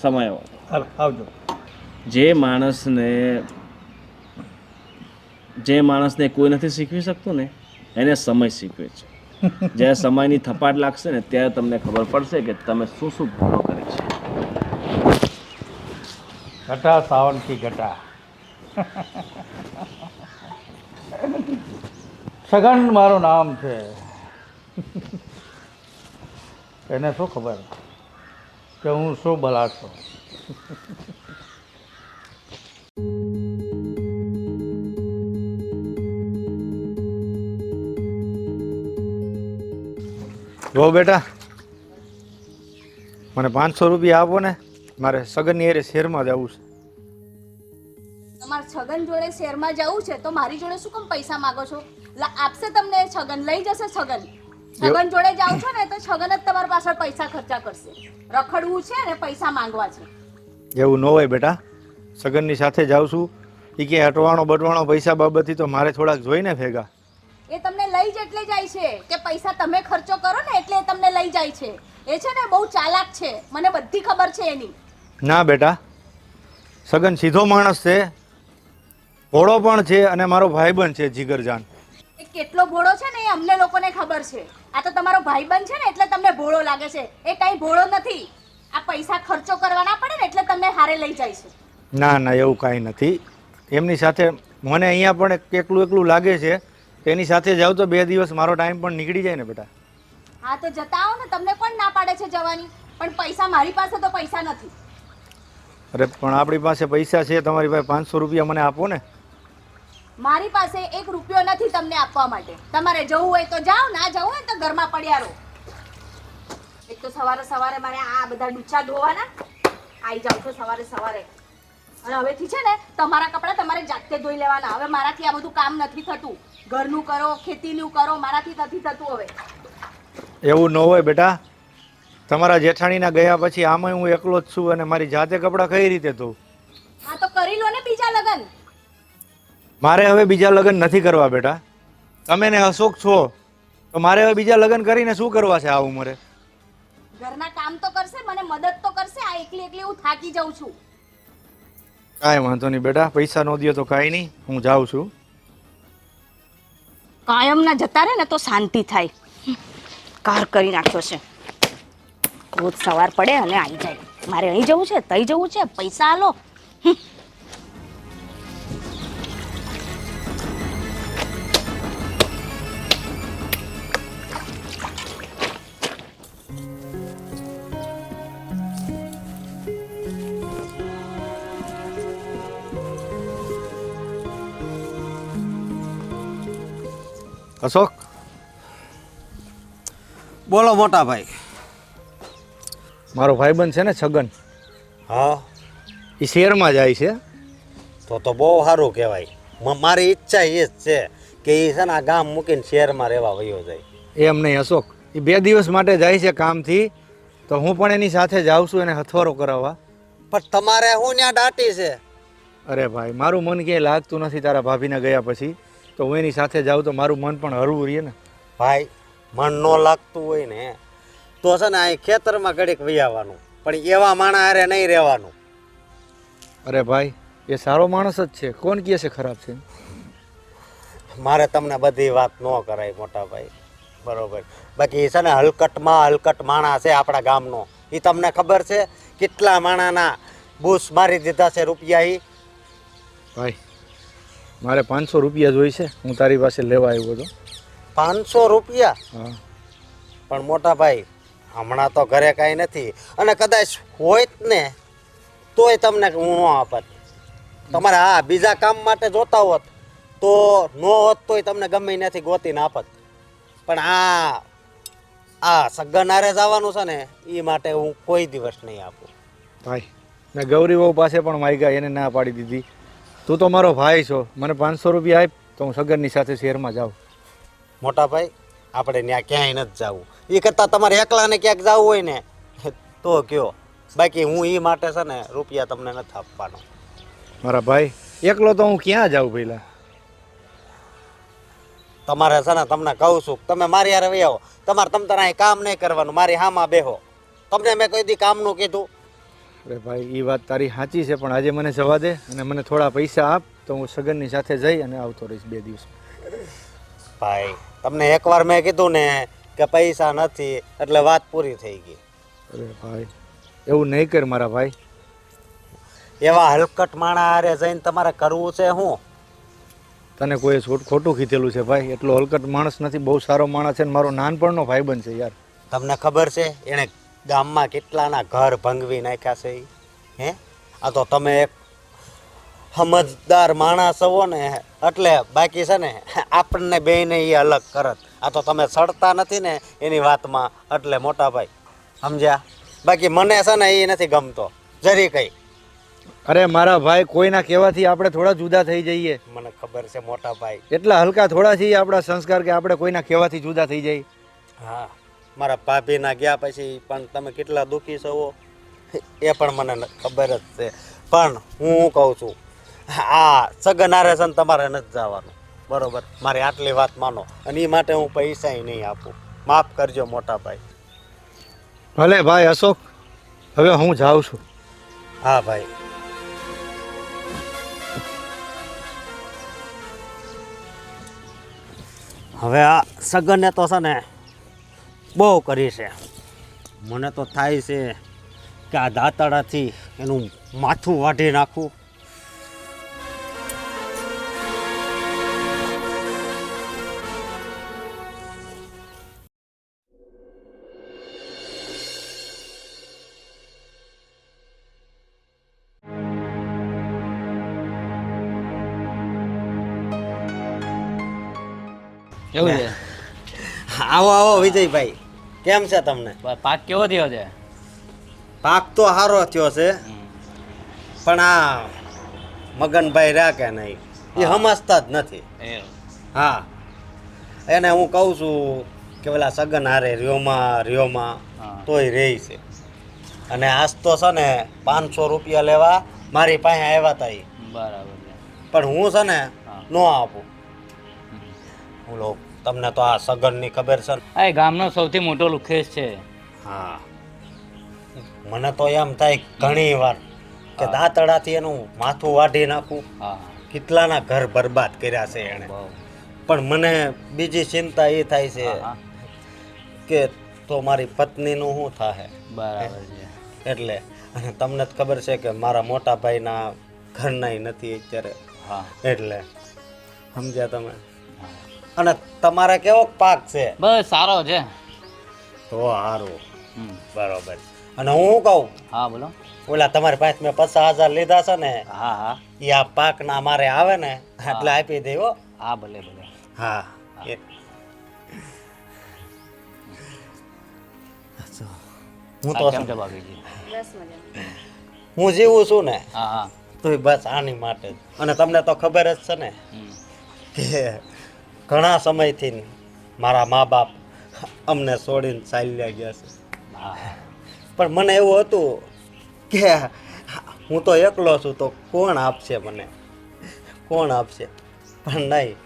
સમય આવ્યો. હાલ આવજો. જે માણસને કોઈ નથી શીખવી શકતું ને એને સમય શીખવે છે. જ્યારે સમયની થપાટ લાગશે ને ત્યારે તમને ખબર પડશે કે તમે શું શું ભૂલો કરી છે. ઘટા સાવન કી ઘટા. સગન મારું નામ છે. એને શું ખબર કે હું શું બલા છું. જો બેટા, મને 500 રૂપિયા આપો ને, મારે સગનની હારે શહેરમાં જવું છે. તમારે છગન જોડે શહેરમાં જવું છે તો મારી જોડે શું કેમ પૈસા માંગો છો? આપશે તમને છગન, લઈ જશે છગન. છગન જોડે જાવ છો ને તો છગન જ તમારા પાછળ પૈસા ખર્ચા કરશે. રખડવું છે ને પૈસા માંગવા છે. એવું ન હોય બેટા, સગનની સાથે જાઉં છું. એ કે હટવાણો બટવાણો પૈસા બાબતથી તો મારે થોડાક જોઈને ભેગા. એ તમને લઈ જ એટલે જાય છે કે પૈસા તમે ખર્ચો કરો ને એટલે એ તમને લઈ જાય છે. એ છે ને બહુ ચાલાક છે, મને બધી ખબર છે એની. ના બેટા, સગન સીધો માણસ છે, ભોળો પણ છે અને મારો ભાઈબંધ છે જીગરજાન. એ કેટલો ભોળો છે ને એ અમને લોકોને ખબર છે. આ તો તમારો ભાઈબંધ છે ને એટલે તમને ભોળો લાગે છે. એ કાંઈ ભોળો નથી. આ પૈસા ખર્ચો કરવા ના પડે ને એટલે તમને હારે લઈ જાય છે. ના ના, એવું કાંઈ નથી. એમની સાથે મને અહીંયા પણ એકલું એકલું લાગે છે. એની સાથે જાઉં તો 2 દિવસ મારો ટાઈમ પણ નીકળી જાય ને બેટા. હા તો જતા આવો ને, તમને કોણ ના પાડે છે જવાની? પણ પૈસા મારી પાસે તો પૈસા નથી. અરે પણ આપણી પાસે પૈસા છે, તમારી પાસે 500 રૂપિયા મને આપો ને. મારી પાસે 1 રૂપિયો નથી તમને આપવા માટે. તમારે જવું હોય તો જાઓ, ના જવું હોય તો ઘરમાં પડ્યા રહો. એક તો સવારે સવારે મારે આ બધા ડૂચા ધોવાના, આવી જાવ છો સવારે સવારે. અને હવેથી છે ને તમારા કપડાં તમારે જાતે ધોઈ લેવાના. હવે મારાથી આ બધું કામ નથી થતું. ઘરનું કરો, ખેતીનું કરો, મારાથી નથી થતું હવે. એવું ન હોય બેટા, તમારા જેઠાણીના ગયા પછી આમાંય હું એકલો જ છું અને મારી જાતે કપડાં કઈ રીતે ધોઉં? હા તો કરી લો ને બીજા લગન. મારે હવે બીજા લગ્ન નથી કરવા બેટા. તમે ને અશોક છો તો મારે હવે બીજા લગ્ન કરીને શું કરવા છે આ ઉંમરે? ઘરના કામ તો કરશે, મને મદદ તો કરશે. આ એકલી એકલી હું થાકી જાઉં છું. કાંઈ વાંધો નહીં બેટા, પૈસા ન દો તો કાંઈ નહીં, હું જાઉં છું. કાયમના જતા રહે ને તો શાંતિ થાય. કાર કરી નાખ્યો છે. રોજ સવાર પડે અને આવી જાય. મારે અહીં જવું છે, તઈ જવું છે, પૈસા આલો. અશોક, બોલો મોટા ભાઈ. મારો ભાઈબંધ છે ને છગન, હા, એ શહેરમાં જાય છે. તો બહુ સારું કહેવાય. મારી ઈચ્છા એ જ છે કે એ છે ને આ ગામ મૂકીને શહેરમાં રહેવા વયો જાય. એમ નહીં અશોક, એ 2 દિવસ માટે જાય છે કામથી, તો હું પણ એની સાથે જાઉં છું એને હથવારો કરાવવા. પણ તમારે હું ત્યાં દાટી છે. અરે ભાઈ, મારું મન ક્યાંય લાગતું નથી તારા ભાભીને ગયા પછી, તો હું એની સાથે જાઉં તો મારું મન પણ હળવું રહે ને. ભાઈ, મન ન લાગતું હોય ને તો છે ને અહીં ખેતરમાં ઘડીક વહી આવવાનું, પણ એવા માણા હારે નહીં રહેવાનું. અરે ભાઈ, એ સારો માણસ જ છે, કોણ કહે છે ખરાબ છે? મારે તમને બધી વાત ન કરાય મોટા ભાઈ, બરોબર. બાકી છે ને હલકટ માણા છે આપણા ગામનો. એ તમને ખબર છે કેટલા માણાના બૂસ મારી દીધા છે રૂપિયા? એ ભાઈ, મારે 500 રૂપિયા જોઈ છે, હું તારી પાસે લેવા આવ્યો હતો. 500 રૂપિયા? હા. પણ મોટા ભાઈ, હમણાં તો ઘરે કાંઈ નથી, અને કદાચ હોય જ ને તોય તમને હું ન આપત. તમારે હા બીજા કામ માટે જોતા હોત તો ન હોત તોય તમને ગમે નથી ગોતીને આપત. પણ આ સગનારે જવાનું છે ને એ માટે હું કોઈ દિવસ નહીં આપું. ભાઈ, મેં ગૌરી બહુ પાસે પણ માગ્યા, એને ના પાડી દીધી. તું તો મારો ભાઈ છો, મને 500 રૂપિયા આપ તો હું સગનની સાથે શહેરમાં જાઉં. મોટા ભાઈ, આપણે ત્યાં ક્યાંય નથી જવું. એ કરતાં તમારે એકલાને ક્યાંક જવું હોય ને તો કયો. બાકી હું એ માટે છે ને રૂપિયા તમને નથી આપવાનો. મારા ભાઈ, એકલો તો હું ક્યાં જાઉં પહેલાં? તમારે છે ને તમને કહું છું, તમે મારી હારે વહી આવો. તમારે અહીં કામ નહીં કરવાનું, મારી હામાં બેહો. તમને મેં કોઈ દી કામનું કીધું? અરે ભાઈ, એ વાત તારી સાચી છે, પણ આજે મને જવા દે અને મને થોડા પૈસા આપ તો હું સગનની સાથે જઈ અને આવતો રહીશ 2 દિવસ. ભાઈ, તમને એકવાર મેં કીધું ને કે પૈસા નથી એટલે વાત પૂરી થઈ ગઈ. અરે ભાઈ, એવું નહીં કર મારા ભાઈ. એવા હલકટ માણા હારે જઈને તમારે કરવું છે શું? તને કોઈ ખોટું કીધેલું છે ભાઈ? એટલો હલકટ માણસ નથી, બહુ સારો માણસ છે ને મારો નાનપણનો ભાઈબંધ છે યાર. તમને ખબર છે એણે ગામમાં કેટલાના ઘર ભંગવી નાખ્યા છે? હે, આ તો તમે એક સમજદાર માણસ છો ને એટલે. બાકી છે ને આપણને બેયને એ અલગ કરત. આ તો તમે સડતા નથી ને એની વાતમાં એટલે મોટા ભાઈ, સમજ્યા? બાકી મને છે ને એ નથી ગમતો જરી કઈ. અરે મારા ભાઈ, કોઈના કહેવાથી આપણે થોડા જુદા થઈ જઈએ? મને ખબર છે મોટા ભાઈ. એટલા હલકા થોડા છીએ આપણા સંસ્કાર કે આપણે કોઈના કહેવાથી જુદા થઈ જાય? હા, મારા ભાભીના ગયા પછી પણ તમે કેટલા દુઃખી છો એ પણ મને ખબર જ છે. પણ હું કહું છું, આ સગનારે છે ને તમારે નથી જવાનું, બરોબર? મારી આટલી વાત માનો, અને એ માટે હું પૈસાય નહીં આપું. માફ કરજો મોટા ભાઈ. ભલે ભાઈ અશોક, હવે હું જાઉં છું. હા ભાઈ. હવે આ સગને તો છે ને બહુ કરી છે. મને તો થાય છે કે આ દાંતડાથી એનું માથું વાઢી નાખું. કેવું છે? આવો આવો વિજયભાઈ, કેમ છે તમને? પાક કેવો થયો છે? પાક તો સારો થયો છે, પણ આ મગનભાઈ રહ્યા કે નહીં એ સમજતા જ નથી. હા, એને હું કહું છું કે પેલા સગન હારે રહ્યોમાં તોય રહે છે. અને આજ તો છે ને 500 રૂપિયા લેવા મારી પાસે આવ્યા હતા ઈ. બરાબર છે. પણ હું છે ને ન આપું. બોલો તમને તો આ સગનની ખબર છે ને? આ ગામનો સૌથી મોટો લુખેશ છે. હા, મને તો એમ થાય ઘણી વાર કે દાંતડાથી એનું માથું વાઢી નાખું. હા કેટલાના ઘર બરબાદ કર્યા છે એણે. બહુ. પણ મને બીજી ચિંતા એ થાય છે હા. કે તો મારી પત્નીનું શું થાય. બરાબર છે. એટલે અને તમને જ ખબર છે કે મારા મોટા ભાઈના ઘરના નથી અત્યારે. હા એટલે સમજ્યા તમે. અને તમારે કેવો પાક છે? બસ સારો છે. તો સારું. હમ. બરોબર. અને હું શું કહું, હા બોલો. ઓલા તમારી પાસે મેં 50,000 લીધા છે ને, હા હા એ આ પાકના મારે આવે ને એટલે આપી દે હો. હા ભલે ભલે. હા હું તો કેમ છે બાકી? હું જીવું છું ને હા હા. તો બસ આની માટે જ. અને તમને તો ખબર જ છે ને હમ. કે ઘણા સમયથી મારા મા બાપ અમને છોડીને ચાલ્યા ગયા છે. હા પણ મને એવું હતું કે હું તો એકલો છું તો કોણ આપશે મને, કોણ આપશે? પણ નહીં,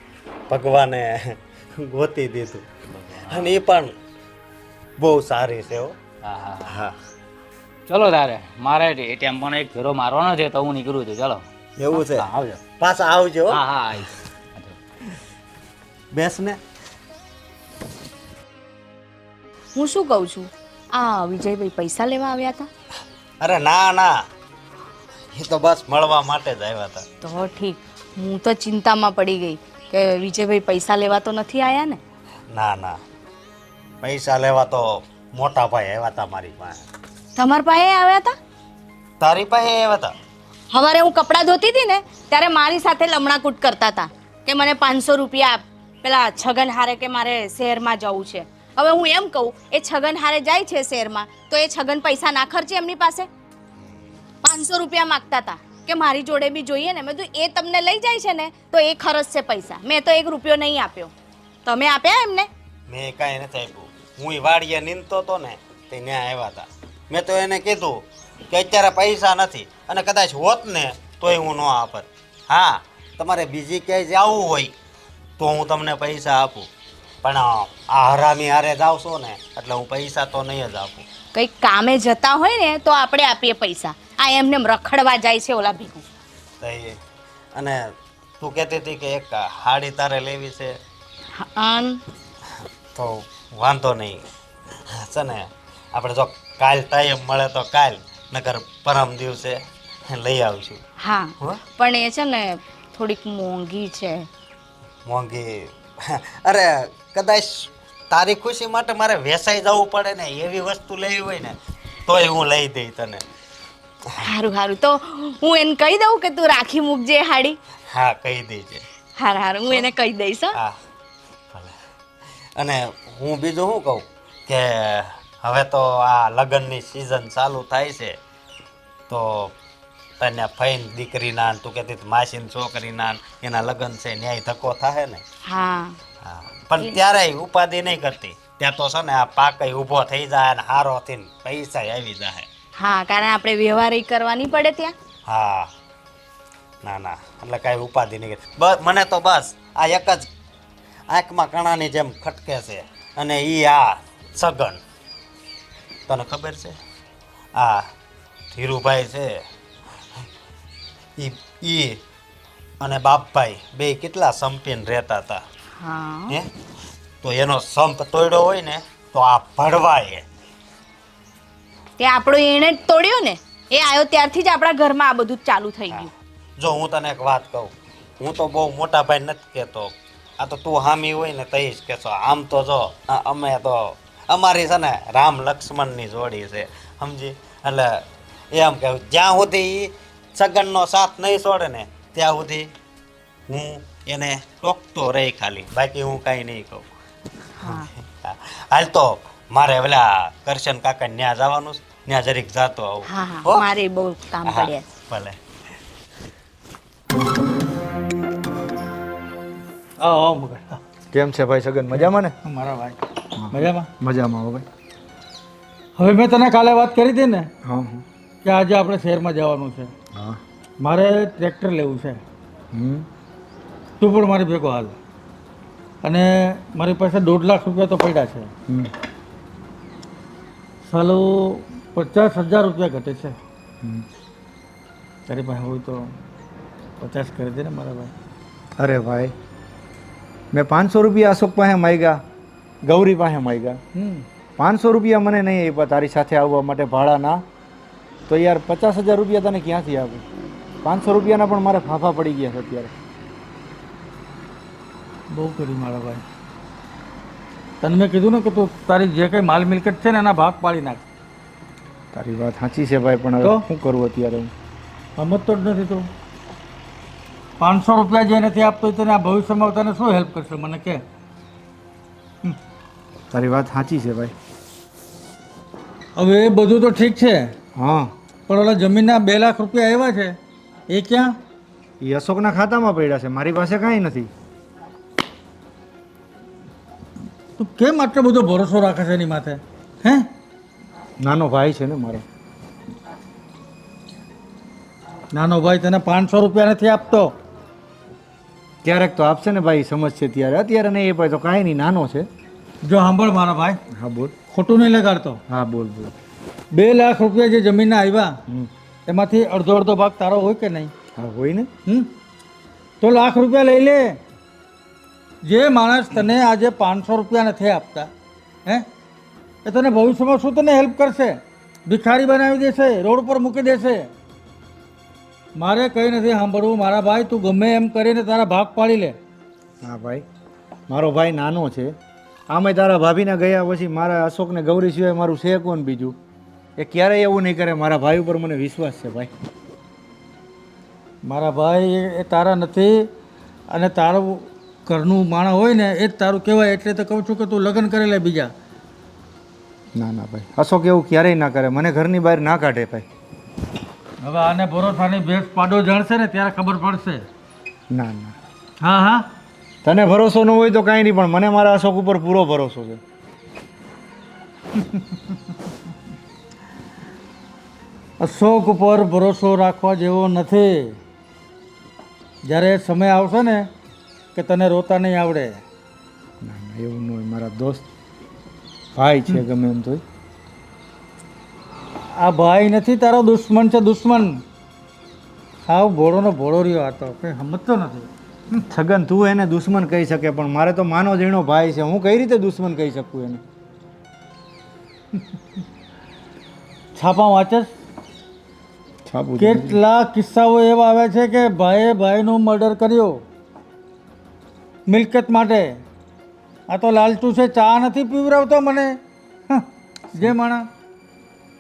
ભગવાને ગોતી દીધું. અને એ પણ બહુ સારી છે હો. હા હા. હા, ચલો તારે મારે એટીએમ પણ એક ફેરો મારવાનો છે તો હું નીકળું છું. ચલો. એવું છે. હા આવજો. પાછા આવજો હો. હા હા આવીશ. બેસ ને. હું શું કહું છું, આ વિજયભાઈ પૈસા લેવા આવ્યા હતા? અરે ના ના, એ તો બસ મળવા માટે જ આવ્યા હતા. તો ઠીક. હું તો ચિંતામાં પડી ગઈ કે વિજયભાઈ પૈસા લેવા તો નથી આવ્યા ને. ના ના, પૈસા લેવા તો મોટા ભાઈ આવ્યા હતા મારી પાસે. તમારા પાસે આવ્યા હતા? તારી પાસે આવ્યા હતા? સવારે હું કપડાં ધોતી હતી ને ત્યારે મારી સાથે લમણાકૂટ કરતા હતા કે મને 500 રૂપિયા આપ, પેલા છગન હારે કે મારે શહેરમાં જવું છે. હવે હું એમ કહું, એ છગન હારે જાય છે શહેરમાં તો એ છગન પૈસા ના ખર્ચે એમની પાસે? 500 રૂપિયા માગતા હતા કે મારી જોડે બી જોઈએ ને. મેં કીધું એ તમને લઈ જાય છે ને તો એ ખર્ચ છે પૈસા. મેં તો 1 રૂપિયો નહીં આપ્યો. તમે આપ્યા એમને? મેં કાંઈ નથી આપ્યું. હું વાડીએ નીંદતો હતો ને તે ત્યાં આવ્યા હતા. મેં તો એને કીધું કે અત્યારે પૈસા નથી અને કદાચ હોત ને તોય હું ન આપત. હા, તમારે બીજી ક્યાંય જવું હોય તો હું તમને પૈસા આપું, પણ આ હરામી હારે જાવ છો ને એટલે હું પૈસા તો નહીં જ આપું. કંઈક કામે જતા હોય ને તો આપણે આપીએ પૈસા. આ એમને રખડવા જાય છે ઓલા ભેગું. તો અને તું કહેતી હતી કે એક હાડી તારે લેવી છે તો વાંધો નહીં છે ને, આપણે જો કાલ ટાઈમ મળે તો કાલ, નકર પરમ દિવસે લઈ આવશું. હા, હો? પણ એ છે ને થોડીક મોંઘી છે. મોંઘી? અરે કદાચ તારી ખુશી માટે મારે વેસાઈ જવું પડે ને એવી વસ્તુ લેવી હોય ને તોય હું લઈ દઈ તને. સારું સારું, તો હું એને કહી દઉં કે તું રાખી મૂકજે એ હાડી. હા, કહી દેજે. હારું હારું, હું એને કહી દઈશ હો. હા ભલે. અને હું બીજું શું કહું કે હવે તો આ લગ્નની સિઝન ચાલુ થાય છે તો તને ફઈન દીકરીના ને તું કહેતી હતી માસીની છોકરીના ને એના લગ્ન છે ન્યાય ધક્કો થાય ને. હા હા, પણ ત્યારે ઉપાધિ નહીં કરતી. ત્યાં તો છે ને આ પાકય ઊભો થઈ જાય ને હારો થઈને પૈસા આવી જાય. હા, કારણ આપણે વ્યવહાર કરવાની પડે ત્યાં. હા, ના ના, એટલે કાંઈ ઉપાધિ નહીં કરતી. બસ મને તો બસ આ એક જ આંખમાં કણાની જેમ ખટકે છે અને એ આ સગન. તને ખબર છે આ ધીરુભાઈ છે ઈ અને બાપભાઈ બે કેટલા સંપીને રહેતા હતા હા હે? તો એનો સંપ તોડ્યો હોય ને તો આ ભડવાય. તે આપણો એને જ તોડ્યો ને. એ આવ્યો ત્યારથી જ આપણા ઘરમાં આ બધું ચાલુ થઈ ગયું. જો હું તને એક વાત કહું, હું તો બહુ મોટા ભાઈ નથી કહેતો, આ તો તું હામી હોય ને તઈ જ કહેશો. આમ તો જો અમે તો અમારી છે ને રામ લક્ષ્મણની જોડી છે, સમજી? એટલે એમ કહું જ્યાં સુધી સગનનો સાથ નહીં છોડે ને ત્યાં સુધી હું એને ટોકતો રહી ખાલી, બાકી હું કાંઈ નહીં કહું. હાલ તો મારે પેલા કરશન કાકા ત્યાં જવાનું, ત્યાં જરીક જાતો આવું. હા હા, હો? મારે બહુ કામ હા, પડ્યા છે. ભલે. આવો આવો મગર. કેમ છે ભાઈ સગન મજામાં ને? મારા ભાઈ મજામાં? મજામાં હો ભાઈ. હવે મેં તને કાલે વાત કરી હતી ને હા કે આજે આપણે શહેરમાં જવાનું છે. હા. મારે ટ્રેક્ટર લેવું છે. હમ. તું પણ મારી ભેગો હાલ. અને મારી પાસે 1.5 લાખ રૂપિયા તો પડ્યા છે. હમ. સાલો 50,000 રૂપિયા ઘટે છે. હમ. તારી પાસે હોય તો 50 કરી દે ને મારા ભાઈ. અરે ભાઈ મેં 500 રૂપિયા અશોક પાસે માગ્યા, ગૌરી પાસે માગ્યા. 500 રૂપિયા મને નહીં આપ્યા તારી સાથે આવવા માટે ભાડાના. તો યાર 50,000 રૂપિયા તને ક્યાંથી આપું? 500 રૂપિયાના પણ મારે ફાફા પડી ગયા છે અત્યારે. બહુ કર્યું મારા ભાઈ. તને મેં કીધું ને કે તું તારી જે કંઈ માલ મિલકત છે ને એના ભાગ પાડી નાખ. તારી વાત સાચી છે ભાઈ, પણ હવે તો? શું કરું અત્યારે હું? સમજતો જ નથી તું. 500 રૂપિયા જે નથી આપતો તને આ ભવિષ્યમાં તને શું હેલ્પ કરશે મને કે? તારી વાત સાચી છે ભાઈ. હવે એ બધું તો ઠીક છે, હા, પણ ઓલા જમીનના 2 લાખ રૂપિયા આવ્યા છે એ ક્યાં? એ અશોકના ખાતામાં પડ્યા છે, મારી પાસે કાંઈ નથી. તું કેમ આટલો બધો ભરોસો રાખે છે એની માથે? હે? નાનો ભાઈ છે ને મારો. નાનો ભાઈ તને 500 રૂપિયા નથી આપતો. ક્યારેક તો આપશે ને ભાઈ, સમજશે ત્યારે. અત્યારે નહીં એ ભાઈ તો કાંઈ નહીં, નાનો છે. જો સાંભળ મારા ભાઈ, હા બોલ. ખોટું નહીં લગાડતો. હા બોલ બોલ. 2 લાખ રૂપિયા જે જમીનના આવ્યા હમ. એમાંથી અડધો ભાગ તારો હોય કે નહીં? હા હોય ને. તો 1 લાખ રૂપિયા લઈ લે. જે માણસ તને આજે 500 રૂપિયા નથી આપતા, હે, એ તને ભવિષ્યમાં શું તને હેલ્પ કરશે? ભિખારી બનાવી દેશે, રોડ પર મૂકી દેશે. મારે કંઈ નથી સાંભળવું મારા ભાઈ. તું ગમે એમ કરીને તારા ભાગ પાડી લે. હા ભાઈ, મારો ભાઈ નાનો છે. આમે તારા ભાભીને ગયા પછી મારા અશોકને ગૌરી સિવાય મારું છે કોણ બીજું? એ ક્યારેય એવું નહીં કરે. મારા ભાઈ ઉપર મને વિશ્વાસ છે ભાઈ. મારા ભાઈ એ તારા નથી, અને તારું ઘરનું માણસ હોય ને એ જ તારું કહેવાય. એટલે તો કહું છું કે તું લગ્ન કરી લે બીજા. ના ના ભાઈ, અશોક એવું ક્યારેય ના કરે. મને ઘરની બહાર ના કાઢે ભાઈ. હવે આને ભરોસાની ભેંસ પાડો જાણશે ને ત્યારે ખબર પડશે. ના ના, હા હા, તને ભરોસો ન હોય તો કાંઈ નહીં, પણ મને મારા અશોક ઉપર પૂરો ભરોસો છે. અશોક ઉપર ભરોસો રાખવા જેવો નથી. જ્યારે સમય આવશે ને કે તને રોતા નહીં આવડે. ના ના, એવું ન હોય. મારા દોસ્ત ભાઈ છે ગમે એમ તોય. આ ભાઈ નથી, તારો દુશ્મન છે, દુશ્મન. હાવ ભોળોનો ભોળો રહ્યો હતો, કંઈ સમજતો નથી. છગન, તું એને દુશ્મન કહી શકે, પણ મારે તો માનો જીણો ભાઈ છે. હું કઈ રીતે દુશ્મન કહી શકું એને? છાપા વાંચે? છાપું કેટલા કિસ્સાઓ એવા આવે છે કે ભાઈએ ભાઈનું મર્ડર કર્યો મિલકત માટે. આ તો લાલચુ છે, ચા નથી પીવડાવતો મને. જે માણા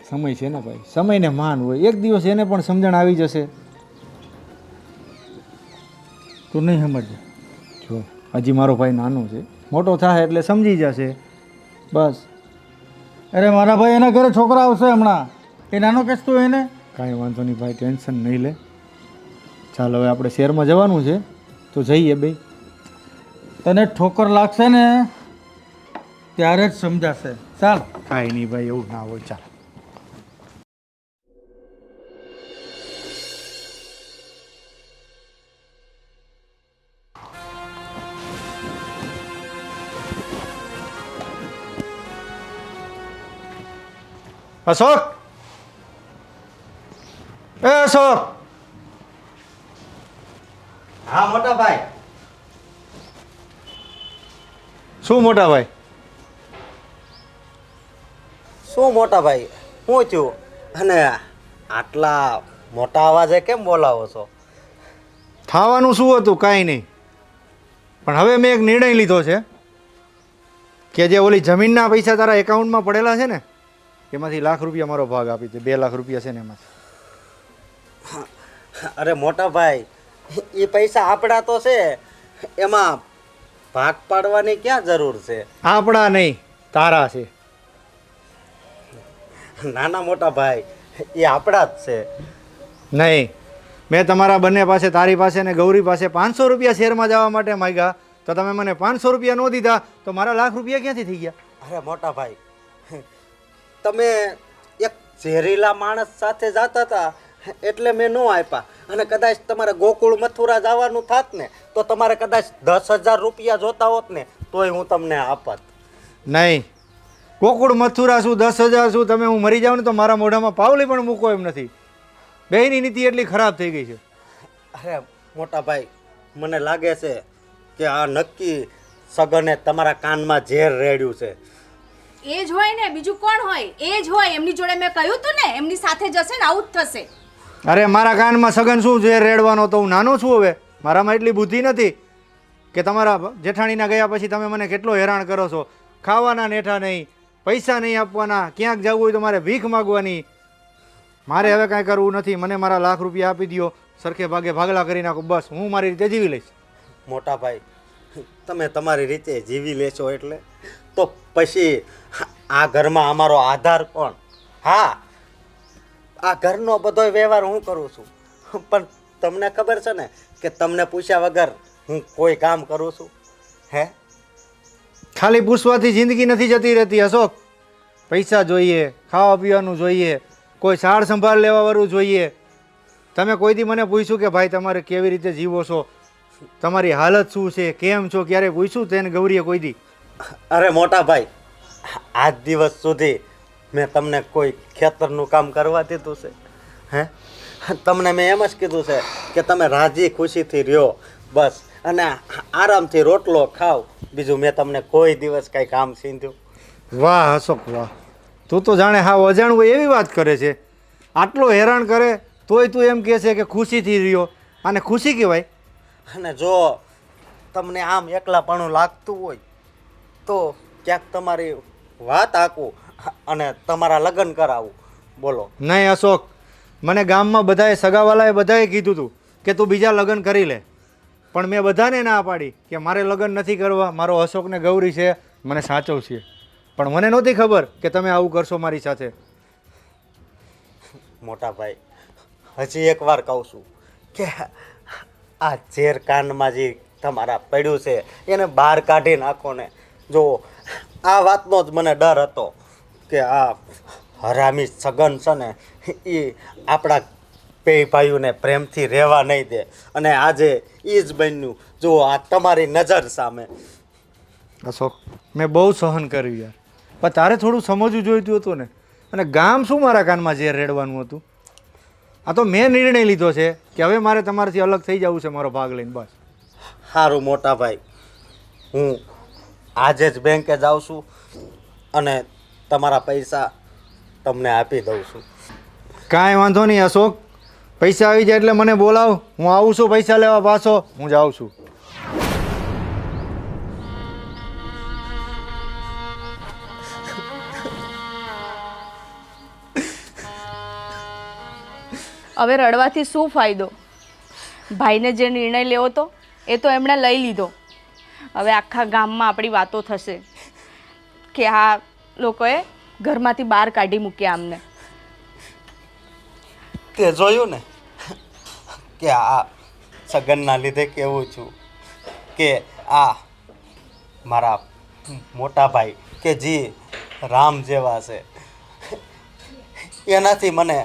સમય છે ને ભાઈ, સમયને માન હોય. એક દિવસ એને પણ સમજણ આવી જશે. તું નહીં સમજે. જો હજી મારો ભાઈ નાનો છે, મોટો થાય એટલે સમજી જશે બસ. અરે મારા ભાઈ, એના ઘરે છોકરા આવશે હમણાં. એ નાનો કેસ તું એને. કાંઈ વાંધો નહીં ભાઈ, ટેન્શન નહીં લે. ચાલ હવે આપણે શહેરમાં જવાનું છે તો જઈએ ભાઈ. તને ઠોકર લાગશે ને ત્યારે જ સમજાશે. ચાલ. કાંઈ નહીં ભાઈ, એવું ના હોય. ચાલ. અશોક, એ અશોક. હા મોટા ભાઈ. શું મોટા ભાઈ? શું મોટા ભાઈ, શું થયું? અને આટલા મોટા અવાજે કેમ બોલાવો છો? થવાનું શું હતું? કાંઈ નહીં, પણ હવે મેં એક નિર્ણય લીધો છે કે જે ઓલી જમીનના પૈસા તારા એકાઉન્ટમાં પડેલા છે ને એમાંથી 1 લાખ રૂપિયા મારો ભાગ આપી દે. 2 લાખ રૂપિયા છે ને એમાંથી. અરે મોટા ભાઈ, એ પૈસા આપણા તો છે, એમાં ભાગ પાડવાની ક્યાં જરૂર છે? આપણા નહીં, તારા છે. નાના મોટા ભાઈ, એ આપણા જ છે. નહીં, મેં તમારા બંને પાસે, તારી પાસે ને ગૌરી પાસે 500 રૂપિયા શેરમાં જવા માટે માંગ્યા તો તમે મને 500 રૂપિયા ન દીધા તો મારા લાખ રૂપિયા ક્યાંથી થઈ ગયા? અરે મોટા ભાઈ, તમે એક ઝેરીલા માણસ સાથે જતા હતા એટલે મેં ન આપ્યા. અને કદાચ તમારે ગોકુળ મથુરા જવાનું થાત ને તો તમારે કદાચ 10,000 રૂપિયા જોતા હોત ને તોય હું તમને આપત. નહીં, ગોકુળ મથુરા શું 10,000 શું, તમે હું મરી જાઉં ને તો મારા મોઢામાં પાવલી પણ મૂકો એમ નથી. બેયની નીતિ એટલી ખરાબ થઈ ગઈ છે. અરે મોટા ભાઈ, મને લાગે છે કે આ નક્કી સગને તમારા કાનમાં ઝેર રેડ્યું છે. એ જ હોય ને, બીજું કોણ હોય? એ જ હોય. એમની જોડે મેં કહ્યું તું ને, એમની સાથે જશે ને આવું જ થશે. અરે મારા કાનમાં સગન શું ઝેર રેડવાનો, તો હું નાનો છું હવે, મારામાં એટલી બુદ્ધિ નથી કે તમારા જેઠાણીના ગયા પછી તમે મને કેટલો હેરાન કરો છો. ખાવાના નેઠા નહીં, પૈસા નહીં આપવાના, ક્યાંક જવું હોય તો મારે ભીખ માગવાની. મારે હવે કાંઈ કરવું નથી, મને મારા લાખ રૂપિયા આપી દો, સરખે ભાગે ભાગલા કરી નાખો, બસ હું મારી રીતે જીવી લઈશ. મોટા ભાઈ, તમે તમારી રીતે જીવી લેશો એટલે તો પછી આ ઘરમાં અમારો આધાર કોણ? હા, આ ઘરનો બધો વ્યવહાર હું કરું છું, પણ તમને ખબર છે ને કે તમને પૂછ્યા વગર હું કોઈ કામ કરું છું? હે, ખાલી પૂછવાથી જિંદગી નથી જતી રહેતી અશોક. પૈસા જોઈએ, ખાવા પીવાનું જોઈએ, કોઈ સાર સંભાળ લેવાવાળું જોઈએ. તમે કોઈ દી મને પૂછ્યું કે ભાઈ તમારે કેવી રીતે જીવો છો, તમારી હાલત શું છે, કેમ છો, ક્યારે પૂછ્યું તેને ગૌરીએ કોઈ દી? અરે મોટા ભાઈ, આજ દિવસ સુધી મેં તમને કોઈ ખેતરનું કામ કરવા દીધું છે? હે, તમને મેં એમ જ કીધું છે કે તમે રાજી ખુશીથી રહ્યો બસ, અને આરામથી રોટલો ખાવ. બીજું મેં તમને કોઈ દિવસ કાંઈ કામ સીંધ્યું? વાહ અશોક વાહ, તું તો જાણે હા અજાણ હોય એવી વાત કરે છે. આટલો હેરાન કરે તોય તું એમ કહે છે કે ખુશીથી રહ્યો. આને ખુશી કહેવાય? અને જો તમને આમ એકલાપણું લાગતું હોય તો ક્યાંક તમારી વાત આકું અને તમારા લગ્ન કરાવું. બોલો. નહીં અશોક, મને ગામમાં બધાએ સગાવાલાએ બધાએ કીધું હતું કે તું બીજા લગ્ન કરી લે, પણ મેં બધાને ના પાડી કે મારે લગ્ન નથી કરવા, મારો અશોકને ગૌરી છે, મને સાચવશે. પણ મને નહોતી ખબર કે તમે આવું કરશો મારી સાથે. મોટા ભાઈ, હજી એક વાર કહું છું કે આ ઝેર કાનમાં જે તમારા પડ્યું છે એને બહાર કાઢી નાખો ને. જો આ વાતનો જ મને ડર હતો કે આ હરામી સગન છે ને એ આપણા બે ભાઈઓને પ્રેમથી રહેવા નહીં દે, અને આજે એ જ બન્યું. જો આ તમારી નજર સામે. અશોક, મેં બહુ સહન કર્યું યાર, પણ તારે થોડું સમજવું જોઈતું હતું ને. અને ગામ શું મારા કાનમાં ઝેર રેડવાનું હતું? આ તો મેં નિર્ણય લીધો છે કે હવે મારે તમારાથી અલગ થઈ જવું છે, મારો ભાગ લઈને, બસ. સારું મોટા ભાઈ, હું આજે જ બેંકે જાઉં છું અને તમારા પૈસા તમને આપી દઉં છું. કાંઈ વાંધો નહીં અશોક, પૈસા આવી જાય એટલે મને બોલાવ, હું આવું છું પૈસા લેવા પાછો. હું જાઉં છું. હવે રડવાથી શું ફાયદો? ભાઈને જે નિર્ણય લેવો હતો એ તો એમણે લઈ લીધો. હવે આખા ગામમાં આપણી વાતો થશે કે આ લોકોએ ઘરમાંથી બહાર કાઢી મૂક્યા અમને. તે જોયું ને કે આ સગનના લીધે કેવું છું કે આ મારા મોટા ભાઈ કે જે રામ જેવા છે એનાથી મને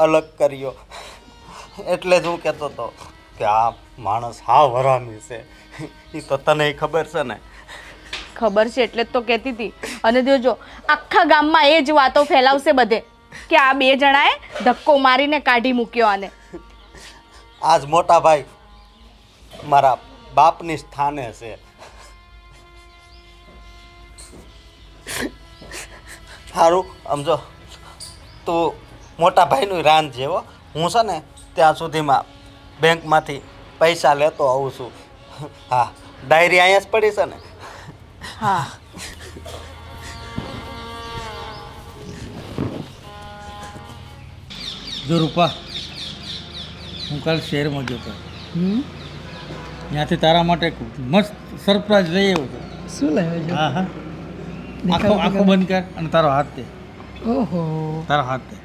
અલગ કર્યો. એટલે જ હું કહેતો હતો કે આ માણસ હાવ હરામી છે. એ તો તને ખબર છે ને? ખબર છે એટલે જ તો કહેતી હતી. અને જોજો આખા ગામમાં એ જ વાતો ફેલાવશે બધે કે આ બે જણાએ ધક્કો મારીને કાઢી મૂક્યો આને. આજ મોટા ભાઈ મારા બાપની સ્થાને છે. સારું સમજો, તું મોટા ભાઈનું રાન જેવો. હું છે ને ત્યાં સુધીમાં બેંકમાંથી પૈસા લેતો આવું છું. હા, ડાયરી અહીંયા જ પડી છે ને? હા. જો રૂપા, હું કાલ શહેરમાં ગયો હતો, ત્યાંથી તારા માટે એક મસ્ત સરપ્રાઈઝ લઈ આવ્યો હતો. શું લાવ્યો છો? હા હા, આંખો બંધ કર અને તારો હાથ દે. ઓહો, તારો હાથ દે.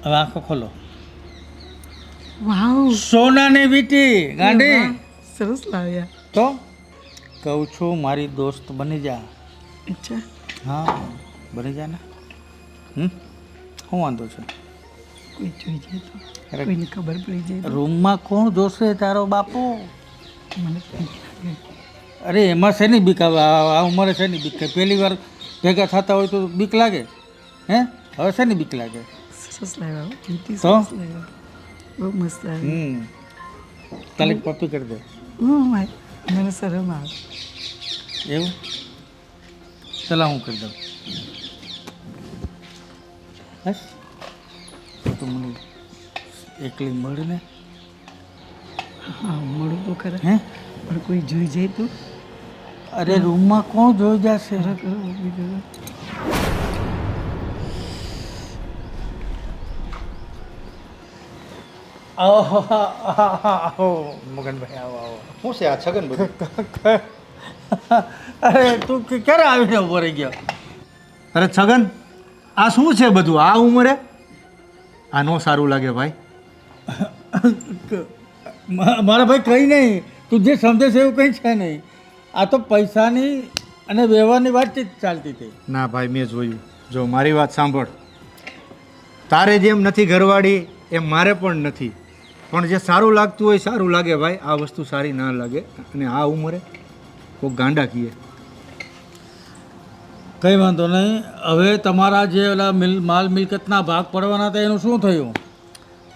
હવે આંખો ખોલો. વાવ સોનાની વીટી ગાંડી. વાહ, સરસ લાવ્યા. તો કહું છું મારી દોસ્ત બની જા. અચ્છા હા બની જા ને. શું વાંધો છે? કોઈ જોઈ જાય તો અરે. કોઈને ખબર પડી જાય તો રૂમમાં કોણ જોશે તારો બાપુ? મને બીક લાગે. અરે એમાં શેની બીક આવે? આ ઉંમરે શેની બીક? પહેલી વાર ભેગા થતા હોય તો બીક લાગે? હે હવે શેની બીક લાગે? સરસ લાવ્યા હો. વીટી તો? સરસ લાવ્યા. બહુ મસ્ત આવી. તાલી પપ્પી કરી દે. મને શરમ આવે. એવું? ચલા હું કરી દઉં. બસ તો મને એકલી મળીને. હા મળું તો ખરા હે પણ કોઈ જોઈ જાય તો અરે રૂમમાં કોણ જોઈ જશે? બીજું આવો મગનભાઈ આવો આવો. શું છે આ છગન બધું? અરે તું ક્યારે આવીને ઉભો રહી ગયો? અરે છગન આ શું છે બધું આ ઉંમરે? આ નો સારું લાગે ભાઈ. મારા ભાઈ કંઈ નહીં, તું જે સમજે છે એવું કંઈ છે નહીં. આ તો પૈસાની અને વ્યવહારની વાતચીત ચાલતી હતી. ના ભાઈ મેં જોયું. જો મારી વાત સાંભળ, તારે જેમ નથી ઘરવાળી એમ મારે પણ નથી, પણ જે સારું લાગતું હોય સારું લાગે ભાઈ. આ વસ્તુ સારી ના લાગે. અને આ ઉંમરે કોઈ ગાંડા કીએ. કંઈ વાંધો નહીં. હવે તમારા જે ઓલા માલ મિલકતના ભાગ પડવાના હતા એનું શું થયું?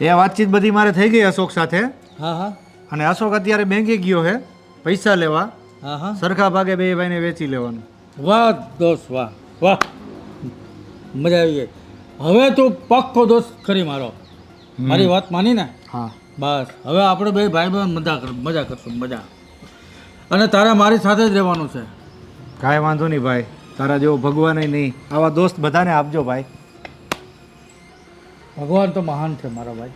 એ વાતચીત બધી મારે થઈ ગઈ અશોક સાથે. હા હા અને અશોક અત્યારે બેંકે ગયો છે પૈસા લેવા. હા હા. સરખા ભાગે બે ભાઈને વેચી લેવાનું. વાહ દોસ્ત વાહ વાહ, મજા આવી ગઈ. હવે તું પક્કો દોસ્ત ખરી મારો. મારી વાત માની ને? હા બસ હવે આપણે બે ભાઈ બહેન મજા કરશું મજા. અને તારે મારી સાથે જ રહેવાનું છે. કાંઈ વાંધો નહીં ભાઈ, તારા જેવો ભગવાન નહીં. આવા દોસ્ત બધાને આપજો ભાઈ. ભગવાન તો મહાન છે મારા ભાઈ.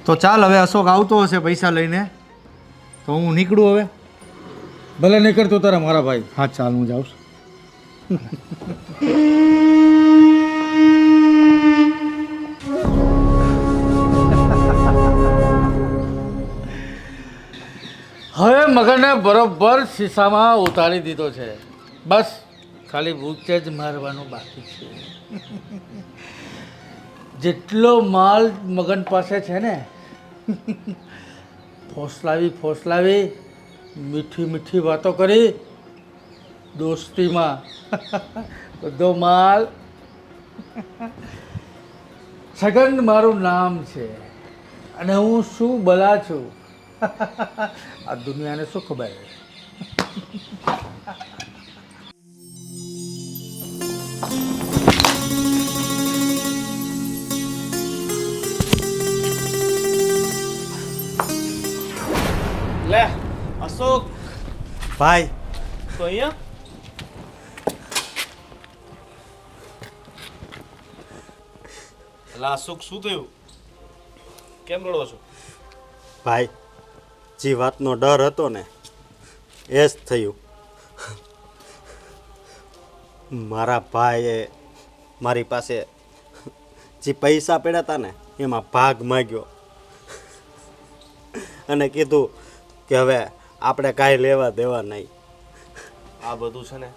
તો ચાલ હવે અશોક આવતો હશે પૈસા લઈને, તો હું નીકળું હવે. ભલે નીકળતો તારા મારા ભાઈ. હા ચાલ હું જાઉં છું. હવે મગરને બરોબર શીશામાં ઉતારી દીધો છે. બસ ખાલી બૂચે જ મારવાનું બાકી છે. જેટલો માલ મગન પાસે છે ને, ફોસલાવી મીઠી મીઠી વાતો કરી દોસ્તીમાં બધો માલ. છગન મારું નામ છે અને હું શું બલા છું આ દુનિયાને શું ખબર? લે અશોક ભાઈ તો અહીંયા લા અશોક શું થયું? કેમ રડો છો? ભાઈ જે વાતનો ડર હતો ને એ જ થયું. મારા ભાઈએ મારી પાસે જે પૈસા પડ્યા હતા ને એમાં ભાગ માગ્યો અને કીધું કે હવે આપણે કાંઈ લેવા દેવા નહીં. આ બધું છે ને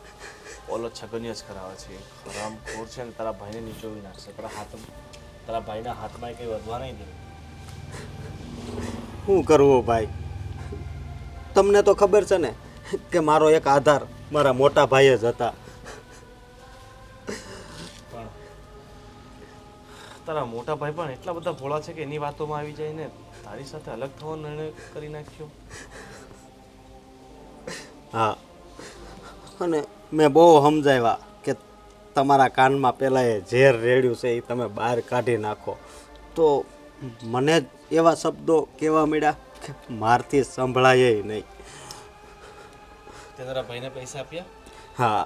ઓલો છગનિયા જ કરાવે છે. હરામખોર છે ને તારા ભાઈને નીચોવી નાખશે. તારા ભાઈના હાથમાં કંઈ વધવા નહીં દે. શું કરવું ભાઈ? તમને તો ખબર છે ને કે મારો એક આધાર મારા મોટા ભાઈ જ હતા. પણ તારા મોટા ભાઈ પણ એટલા બધા ભોળા છે કે એની વાતોમાં આવી જાય ને તારી સાથે અલગ થવાનો નિર્ણય કરી નાખ્યો. હા, અને મેં બહુ સમજાવ્યા કે તમારા કાનમાં પહેલાં એ ઝેર રેડ્યું છે એ તમે બહાર કાઢી નાખો. તો મને જ એવા શબ્દો કહેવા મળ્યા કે મારથી સંભળાય નહીં. તે તારા ભાઈને પૈસા આપ્યા? હા,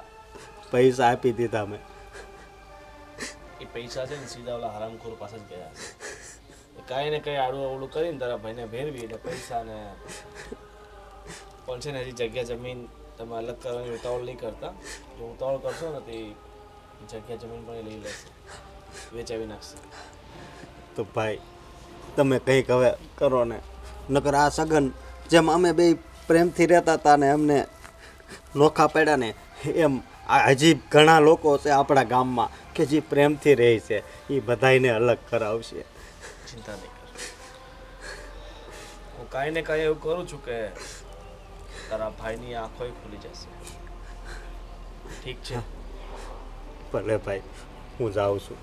પૈસા આપી દીધા મેં. એ પૈસા છે ને સીધા ઓલા હરામખોર પાસે જ ગયા છે. કાંઈ ને કંઈ આડું અવળું કરીને તારા ભાઈને ભેરવી એટલે પૈસા ને પણ છે ને હજી જગ્યા જમીન તમે અલગ કરવાની ઉતાવળ નહીં કરતા. જો ઉતાવળ કરશો ને તો એ જગ્યા જમીન પણ એ લઈ લેશે, વેચાવી નાખશે. તો ભાઈ તમે કંઈક હવે કરો ને, નકર આ સગન જેમ અમે બે પ્રેમથી રહેતા હતા ને એમને નોખા પડ્યા ને એમ આ હજી ઘણા લોકો છે આપણા ગામમાં કે જે પ્રેમથી રહે છે એ બધાયને અલગ કરાવશે. ચિંતા નહીં કર, હું કાંઈ ને કાંઈ એવું કરું છું કે તારા ભાઈની આંખોય ખુલી જશે. ઠીક છે? ભલે ભાઈ, હું જાઉં છું.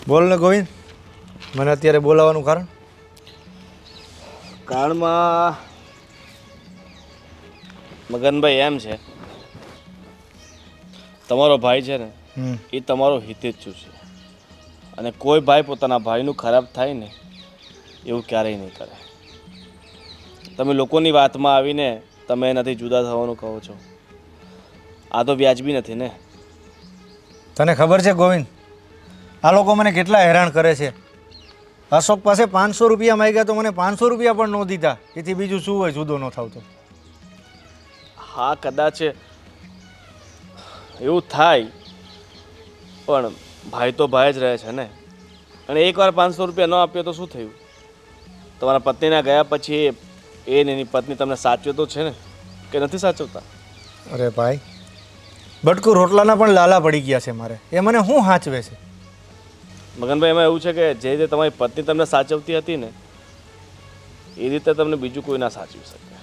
બોલ ને ગોવિંદ, મને અત્યારે બોલાવવાનું કારણ? કારણમાં મગનભાઈ એમ છે, તમારો ભાઈ છે ને એ તમારો હિતેચ્છુ છે અને કોઈ ભાઈ પોતાના ભાઈનું ખરાબ થાય ને એવું ક્યારેય નહીં કરે. તમે લોકોની વાતમાં આવીને તમે એનાથી જુદા થવાનું કહો છો, આ તો વ્યાજબી નથી ને. તને ખબર છે ગોવિંદ, આ લોકો મને કેટલા હેરાન કરે છે. અશોક પાસે 500 રૂપિયા માંગ્યા તો મને 500 રૂપિયા પણ ન દીધા. એથી બીજું શું હોય જુદો ન થાવ તો? હા, કદાચ એવું થાય, પણ ભાઈ તો ભાઈ જ રહે છે ને. અને એકવાર 500 રૂપિયા ન આપ્યો તો શું થયું? તમારા પત્નીના ગયા પછી એ ને એની પત્ની તમને સાચવે તો છે ને, કે નથી સાચવતા? અરે ભાઈ, બટકું રોટલાના પણ લાલા પડી ગયા છે મારે. એ મને શું સાચવે છે? મગનભાઈ, એમાં એવું છે કે જે રીતે તમારી પત્ની તમને સાચવતી હતી ને એ રીતે તમને બીજું કોઈ ના સાચવી શકે.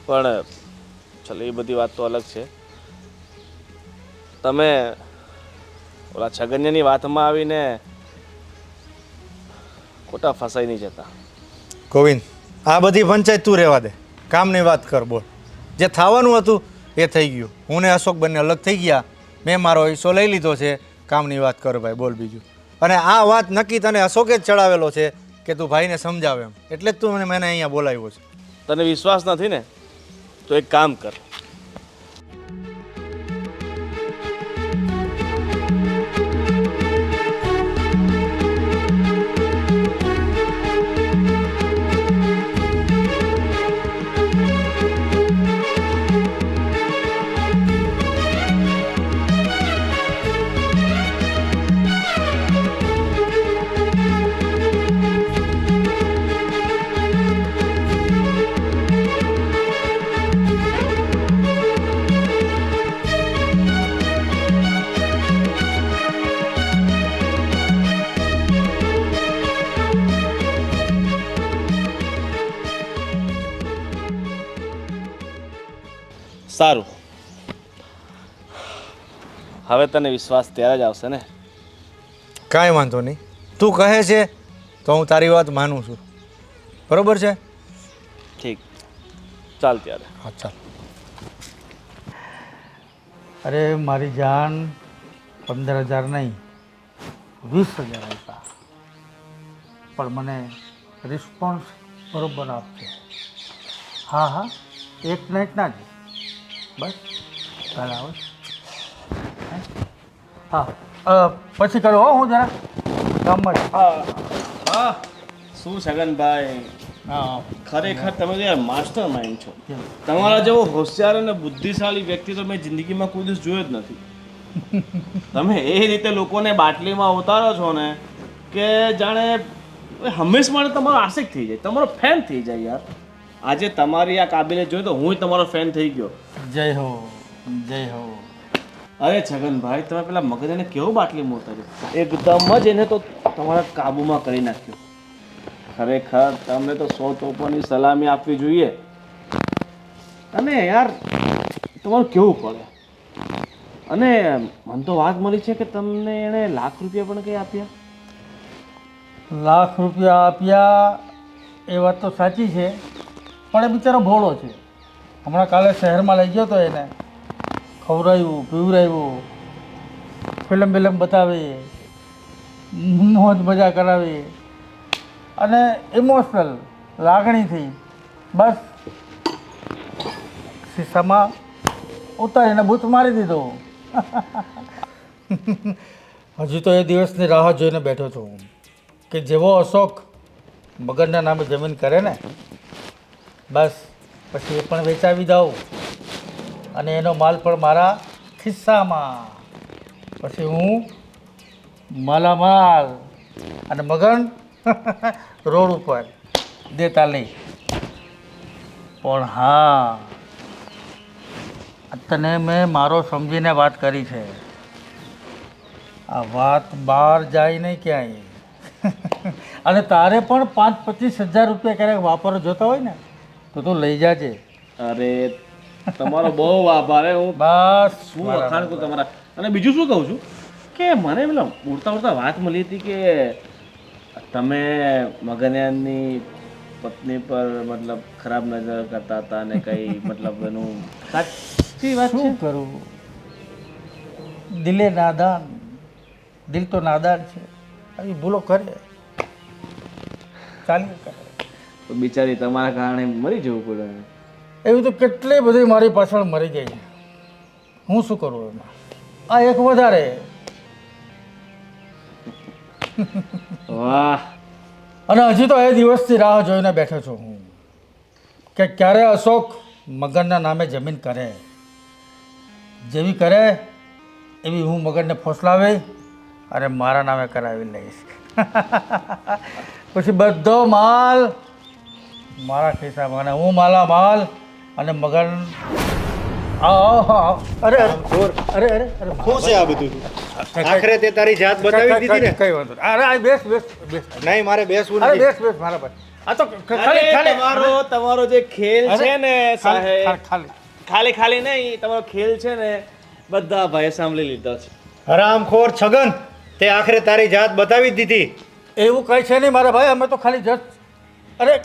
પણ ચાલો, એ બધી વાત તો અલગ છે. તમે ઓલા છગન્યની વાતમાં આવીને ખોટા ફસાઈ નહીં જતા. ગોવિંદ, આ બધી પંચાયત તું રહેવા દે, કામની વાત કર. બોલ, જે થવાનું હતું એ થઈ ગયું. હું ને અશોક બંને અલગ થઈ ગયા. મેં મારો હિસ્સો લઈ લીધો છે. કામની વાત કર ભાઈ, બોલ બીજું. અને આ વાત નક્કી તને અશોકે જ ચડાવેલો છે કે તું ભાઈને સમજાવે એમ, એટલે જ તું મને અહીંયા બોલાવ્યો છે. તને વિશ્વાસ નથી ને તો એક કામ કર, સારું. હવે તને વિશ્વાસ ત્યારે જ આવશે ને? કાંઈ વાંધો નહીં, તું કહે છે તો હું તારી વાત માનું છું. બરોબર છે? ઠીક, ચાલ ત્યારે. હા, ચાલ. અરે મારી જાન, 15,000 નહીં, 20,000 આપ્યા, પણ મને રિસ્પોન્સ બરોબર આપશે. હા હા, એક નાઇટના જ બસ. કાલે આવો. હા, પછી કરો હો, હું જરા ગામમાં જ. હા, શું છગનભાઈ, હા, ખરેખર તમે તો યાર માસ્ટર માઇન્ડ છો. તમારા જેવો હોશિયાર અને બુદ્ધિશાળી વ્યક્તિ તો મેં જિંદગીમાં કોઈ દિવસ જોયો જ નથી. તમે એ રીતે લોકોને બાટલીમાં ઉતારો છો ને કે જાણે હંમેશા માટે તમારો આશિક થઈ જાય, તમારો ફેન થઈ જાય યાર. આજે તમારી આ કાબિલિયત જોઈ તો હું તમારો ફેન થઈ ગયો. જય હો, જય હો. અરે છગનભાઈ, તમે પેલા મગજને કેવો બાટલીમાં ઉતાર્યો, એકદમ જ એને તો તમારા કાબુમાં કરી નાખ્યો. ખરેખર તમને તો 100 તોપોની સલામી આપવી જોઈએ. અને યાર તમારું કેવું પડે. અને મને તો વાત મળી છે કે તમને એણે લાખ રૂપિયા પણ કંઈ આપ્યા. લાખ રૂપિયા આપ્યા એ વાત તો સાચી છે, પણ એ બિચારો ભોળો છે. હમણાં કાલે શહેરમાં લઈ ગયો તો એને, ખવડાવ્યું, પીવડાવ્યું, ફિલ્મ બિલ્મ બતાવી, મોજ મજા કરાવી અને ઇમોશનલ લાગણીથી બસ ખિસ્સામાં ઉતારીને બૂથ મારી દીધો. હજી તો એ દિવસની રાહ જોઈને બેઠો છું કે જેવો અશોક મગનના નામે જમીન કરે ને બસ પછી એ પણ વેચાવી દઉં અને એનો માલ પણ મારા ખિસ્સામાં. પછી હું માલામાલ અને મગન રોડ ઉપર દેતા લઈ. પણ હા, તને મેં મારો સમજીને વાત કરી છે. આ વાત બહાર જાય નહીં ક્યાંય. અને તારે પણ 5-25 હજાર રૂપિયા ક્યારેક વાપરવા જોતા હોય ને તો તું લઈ જાજે. અરે તમારો બહુ આભાર હે. હું બસ શું વખાણ કરું તમારા. અને બીજું શું કહું છું કે મને પેલા ઉડતા ઉડતા વાત મળી હતી કે તમે મગનિયાની પત્ની પર મતલબ ખરાબ નજર કરતા હતા અને કઈ મતલબ એનું સાચી વાત છે? શું કરું, દિલે નાદાન, દિલ તો નાદાન છે. આવી ભૂલો કરે ચાલ્યા કરે. તો બિચારી તમારા કારણે મરી જવું પડે. એવી તો કેટલી બધી મારી પાછળ મરી ગઈ છે. હું શું કરું એમાં? આ એક વધારે. વાહ. અને હજી તો એ દિવસથી રાહ જોઈને બેઠો છું હું કે ક્યારે અશોક મગનના નામે જમીન કરે. જેવી કરે એવી હું મગનને ફોસલાવી અને મારા નામે કરાવી લઈશ. પછી બધો માલ મારા ખિસ્સામાં અને હું માલામાલ અને મગન. અરે અરે અરે અરે અરે શું છે આ બધું? આખરે તે તારી જાત બતાવી દીધી ને? કઈ વાંધો નહીં. અરે બેસ બેસ બેસ. નહીં, મારે બેસવું અરે નથી. બેસ બેસ મારા ભાઈ. આ તો ખાલી ખાલી તમારો જે ખેલ છે ને સાહેબ, ખાલી ખાલી ખાલી નહીં, તમારો ખેલ છે ને બધા ભાઈ સાંભળી લીધો છે. હરામખોર છગન, તે આખરે તારી જાત બતાવી જ દીધી. એવું કઈ છે નહીં મારા ભાઈ. અમે તો ખાલી જસ્ટ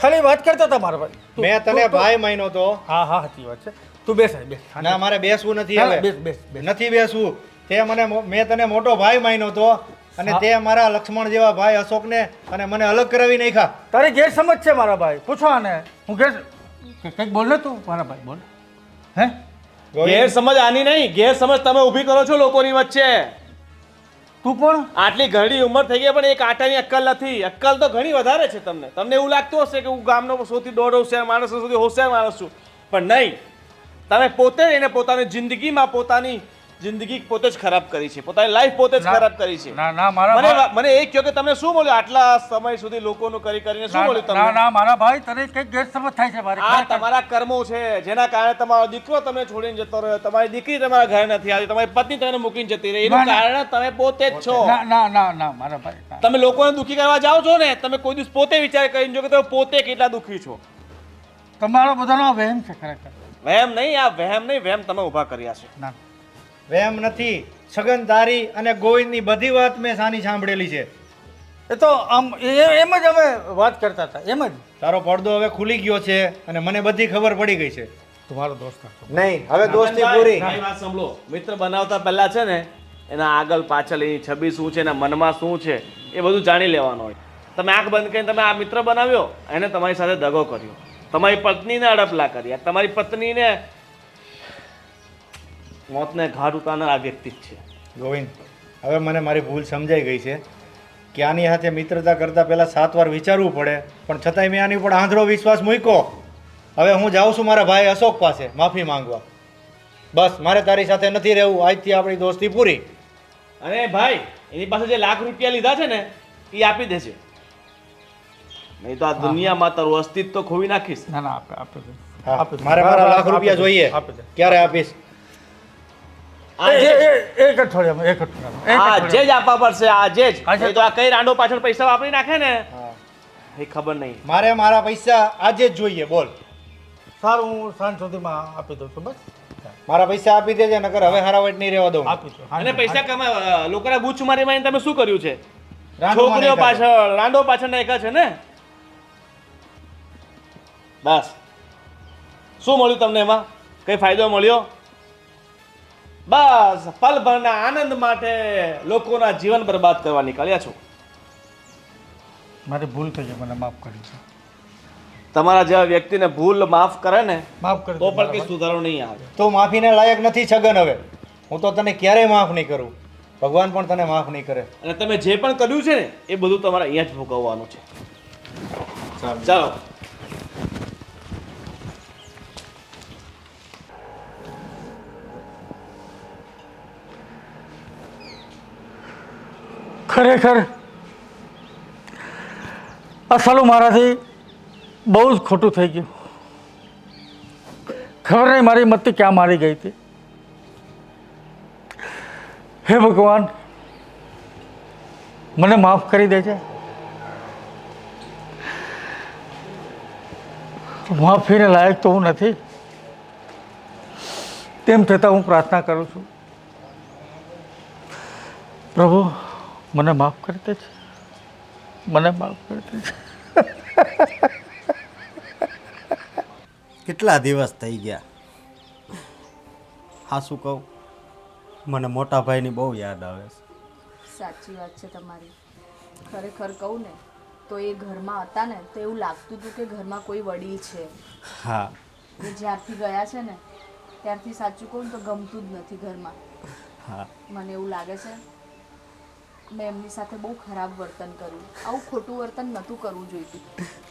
ખાલી વાત કરતા હતા મારા ભાઈ. મેં તને ભાઈ માન્યો તો. હા હા સાચી વાત છે. તું બેસ બેસ. ના, મારે બેસવું નથી ના, હવે. બેસ બેસ બેસ. નથી બેસવું. મેં તને મોટો ભાઈ માન્યો તો અને તે મારા લક્ષ્મણ જેવા ભાઈ અશોકને અને મને અલગ કરાવી નાખ્યા. તારી ગેરસમજ છે મારા ભાઈ. પૂછો આને. હું કંઈક બોલ ને તું મારા ભાઈ બોલ. હે ગેરસમજ આની નહીં, ગેરસમજ તમે ઊભી કરો છો લોકોની વચ્ચે. તું પણ આટલી ઘણી ઉંમર થઈ ગઈ પણ એક આટાની અક્કલ નથી. અક્કલ તો ઘણી વધારે છે તમને. તમને એવું લાગતું હશે કે હું ગામનો સૌથી દોઢ હોશિયાર માણસ છું, સૌથી હોશિયાર માણસ છું, પણ નહીં. તમે પોતે એને પોતાની જિંદગીમાં પોતાની જિંદગી પોતે જ ખરાબ કરી છે. પોતાની લાઈફ પોતે જ ખરાબ કરી છે. ના ના મારા ભાઈ. મને એ કહો કે તમને શું મળ્યું આટલા સમય સુધી લોકોનું કરીને શું મળ્યું ના તમને? ના મારા ભાઈ, તને કંઈક ગેરસમજ થાય છે મારી. આ તમારા કર્મો છે જેના કારણે તમારો દીકરો તમને છોડીને જતો રહ્યો, તમારી દીકરી તમારા ઘરે નથી આવી, તમારી પત્ની તમને મૂકીને જતી રહી. એનું કારણ તમે પોતે જ છો. ના ના ના ના મારા ભાઈ. તમે લોકોને દુઃખી કરવા જાઓ છો ને, તમે કોઈ દિવસ પોતે વિચાર કરીને જો કે તમે પોતે કેટલા દુઃખી છો. તમારો બધાનો વહેમ છે ખરેખર. વહેમ નહીં, આ વહેમ નહીં, વહેમ તમે ઊભા કર્યા છે. ના વેમ નથી. છગન, તારી અને ગોવિંદની બધી વાત મેં સાની સાંભળેલી છે. એ તો આમ એમ જ અમે વાત કરતા હતા એમ જ. તારો પડદો હવે ખુલી ગયો છે અને મને બધી ખબર પડી ગઈ છે. તમારો દોસ્ત નહીં, હવે દોસ્તી પૂરી. મારી વાત સાંભળો. મિત્ર બનાવતા પહેલા છે ને એના આગળ પાછળ એની છબી શું છે, એના મનમાં શું છે એ બધું જાણી લેવાનું હોય. તમે આંખ બંધ કરીને તમે આ મિત્ર બનાવ્યો, એને તમારી સાથે દગો કર્યો, તમારી પત્નીને અડપલા કર્યા, તમારી પત્નીને મોતને ઘાટ ઉતારનાર આ વ્યક્તિ જ છે. ગોવિંદ, હવે મને મારી ભૂલ સમજાઈ ગઈ છે કે આની સાથે મિત્રતા કરતાં પહેલાં 7 વાર વિચારવું પડે, પણ છતાંય મેં આની ઉપર આંધળો વિશ્વાસ મૂક્યો. હવે હું જાઉં છું મારા ભાઈ અશોક પાસે માફી માંગવા. બસ, મારે તારી સાથે નથી રહેવું. આજથી આપણી દોસ્તી પૂરી. અને ભાઈ એની પાસે જે લાખ રૂપિયા લીધા છે ને એ આપી દેજે, નહીં તો આ દુનિયામાં તારું અસ્તિત્વ ખોવી નાખીશ. ના ના આપે હા, મારે મારા લાખ રૂપિયા જોઈએ. ક્યારે આપીશ? એક અઠવાડિયામાં આજે જ આપવા પડશે, આજે જ. નહીં તો આ કઈ રાંડો પાછળ પૈસા વાપરી નાખે ને એ ખબર નહીં. મારે મારા પૈસા આજે જ જોઈએ. બોલ. સારું, હું સાંજ સુધીમાં આપી દઉં છું. બસ મારા પૈસા આપી દેજે, નકર હવે હારાવટ નહીં રહેવા દઉં. આપી દઉં. અને પૈસા કમા લોકોના બૂચ મારી મારીને તમે શું કર્યું છે? રાંડોમાં છોકરીઓ નાખ્યા છે. પાછળ રાંડો પાછળ નાખ્યા છે ને. બસ શું મળ્યું તમને એમાં? કઈ ફાયદો મળ્યો? બસ પલભરના આનંદ માટે લોકોના જીવન બરબાદ કરવા નીકળ્યા છો. મારી ભૂલ થઈ છે, મને માફ કરી છે. તમારા જેવા વ્યક્તિને ભૂલ માફ કરે ને માફ કરી તો દો પણ કંઈ સુધારો નહીં આવે. તું માફીને લાયક નથી છગન. હવે હું તો તને ક્યારેય માફ નહીં કરું. ભગવાન પણ તને માફ નહીં કરે. અને તમે જે પણ કર્યું છે ને એ બધું તમારે અહીંયા જ ભોગવવાનું છે. ચાલો. ખરેખર આ સાલું મારાથી બહુ જ ખોટું થઈ ગયું. ખબર નહીં મારી મતી ક્યાં મારી ગઈ હતી. હે ભગવાન, મને માફ કરી દેજે. માફીને લાયક તો હું નથી, તેમ છતાં હું પ્રાર્થના કરું છું, પ્રભુ મને માફ કરી દેજે, મને માફ કરી દેજે. કેટલા દિવસ થઈ ગયા. હા, શું કહું, મને મોટા ભાઈની બહુ યાદ આવે છે. સાચી વાત છે તમારી. ખરેખર કહું ને તો એ ઘરમાં હતા ને તો એવું લાગતું હતું કે ઘરમાં કોઈ વડીલ છે. હા, એ જ્યારથી ગયા છે ને ત્યારથી સાચું કહું ને તો ગમતું જ નથી ઘરમાં. હા, મને એવું લાગે છે મેં એમની સાથે બહુ ખરાબ વર્તન કર્યું. આવું ખોટું વર્તન નહોતું કરવું જોઈતું.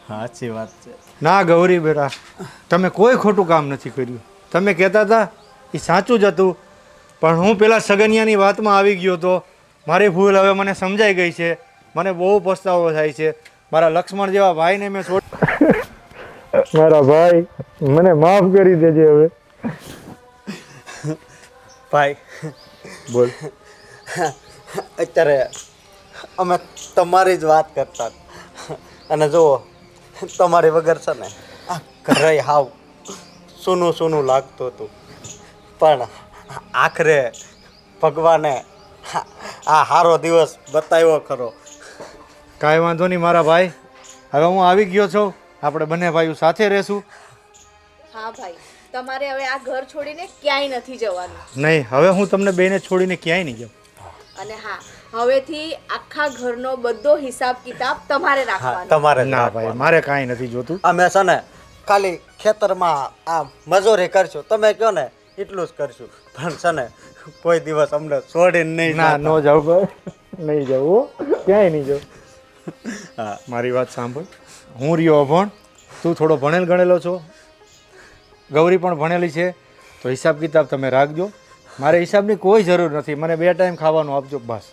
સાચી વાત છે. ના ગૌરી બેટા, તમે કોઈ ખોટું કામ નથી કર્યું. તમે કહેતા હતા એ સાચું જ હતું, પણ હું પેલા સગનિયાની વાતમાં આવી ગયો હતો. મારી ભૂલ હવે મને સમજાઈ ગઈ છે. મને બહુ પસ્તાવો થાય છે. મારા લક્ષ્મણ જેવા ભાઈને મેં છોડ મારા ભાઈ, મને માફ કરી દેજે હવે. ભાઈ બોલ. અત્યારે અમે તમારી જ વાત કરતા અને જુઓ તમારી વગર છે ને આ ઘરે હાવ સૂનું સૂનું લાગતું હતું, પણ આખરે ભગવાને આ સારો દિવસ બતાવ્યો ખરો. કાંઈ વાંધો નહીં મારા ભાઈ, હવે હું આવી ગયો છું. આપણે બંને ભાઈઓ સાથે રહેશું. હા ભાઈ, તમારે હવે આ ઘર છોડીને ક્યાંય નથી જવાનું. નહીં, હવે હું તમને બેને છોડીને ક્યાંય નહીં જાઉં. અને હા, હવેથી આખા ઘરનો બધો હિસાબ કિતાબ તમારે રાખવાનો. તમારે ના ભાઈ, મારે કાંઈ નથી જોતું. અમે છે ને ખાલી ખેતરમાં આ મજૂરી કરશું, તમે કહો ને એટલું જ કરશું, પણ છે ને કોઈ દિવસ અમને છોડીને નહીં. ના, નો જાઉં ભાઈ, નહીં જાઉં, ક્યાંય નહીં જાઉં. હા, મારી વાત સાંભળ. હું રહ્યો અભણ, તું થોડો ભણેલ ગણેલો છો, ગૌરી પણ ભણેલી છે, તો હિસાબ કિતાબ તમે રાખજો. મારે હિસાબની કોઈ જરૂર નથી. મને 2 ટાઈમ ખાવાનું આપજો બસ.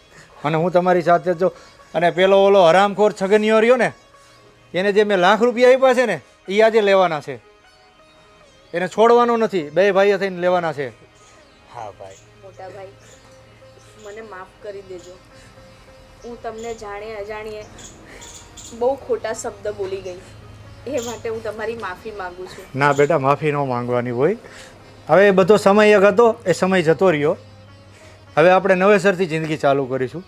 અને હું તમારી સાથે જ છું. અને પેલો ઓલો હરામખોર છગનિયો રહ્યો ને, એને જે મેં ₹1,00,000 આપ્યા છે ને એ આજે લેવાના છે. એને છોડવાનો નથી, 2 ભાઈઓ થઈને લેવાના છે. હા ભાઈ. મોટા ભાઈ, મને માફ કરી દેજો. હું તમને જાણે અજાણીએ બહુ ખોટા શબ્દ બોલી ગઈ, એ માટે હું તમારી માફી માંગુ છું. ના બેટા, માફી ન માંગવાની હોય. હવે એ બધો સમય એક હતો, એ સમય જતો રહ્યો. હવે આપણે નવેસરથી જિંદગી ચાલુ કરીશું.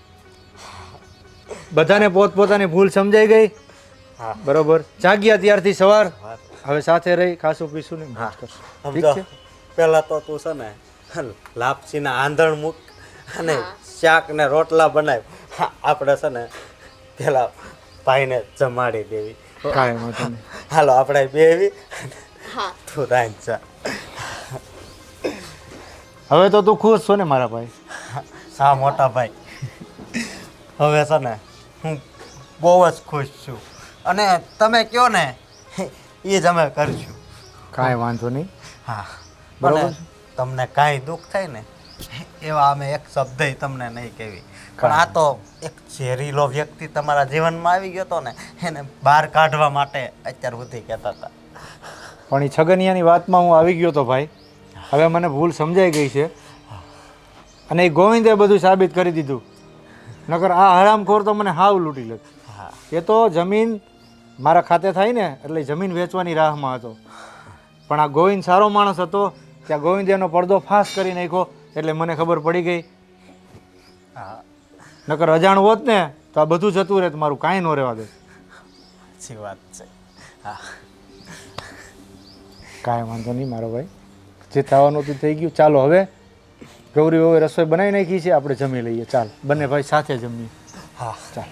બધાને પોતપોતાની ભૂલ સમજાઈ ગઈ. હા, બરોબર. જાગ્યા ત્યારથી સવાર, હવે સાથે રહી ખાશું પીશું ને મોજ કરશું. ઠીક સમજો છે? પેલા તો તું છે ને લાપસીના આંધણ મૂક અને શાક ને રોટલા બનાવ. આપણે છે ને પેલા ભાઈને જમાડી દેવી. કાંઈ વાંધો નહીં. હાલો આપણે બેવી હા, તું રાંધજા. હવે તો તું ખુશ છો ને મારા ભાઈ? હા મોટા ભાઈ, હવે છે ને હું બહુ જ ખુશ છું, અને તમે કહો ને એ જ અમે કરીશું. કાંઈ વાંધો નહીં. હા, બરોબર બરાબર. તમને કાંઈ દુઃખ થાય ને એવા અમે એક શબ્દ તમને નહીં કહેવી, પણ આ તો એક ઝેરીલો વ્યક્તિ તમારા જીવનમાં આવી ગયો હતો ને, એને બહાર કાઢવા માટે અત્યાર સુધી કહેતા હતા. પણ એ છગનિયાની વાતમાં હું આવી ગયો તો ભાઈ. હવે મને ભૂલ સમજાઈ ગઈ છે. અને એ ગોવિંદે બધું સાબિત કરી દીધું. નકર આ હરામખોર તો મને હાવ લૂંટી લેત. હા, એ તો જમીન મારા ખાતે થાય ને એટલે જમીન વેચવાની રાહમાં હતો. પણ આ ગોવિંદ સારો માણસ હતો, ત્યાં ગોવિંદે એનો પડદો ફાસ કરી નાખ્યો, એટલે મને ખબર પડી ગઈ. હા, નકર અજાણ હોત ને તો આ બધું જતું રહેત, મારું કાંઈ ન રહેવા દે. સાચી વાત છે. હા, કાંઈ વાંધો નહીં મારો ભાઈ, જે થવાનું હતું થઈ ગયું. ચાલો હવે ગૌરી હવે રસોઈ બનાવી નાખી છે, આપણે જમી લઈએ. ચાલ બંને ભાઈ સાથે જમીએ. હા, ચાલ.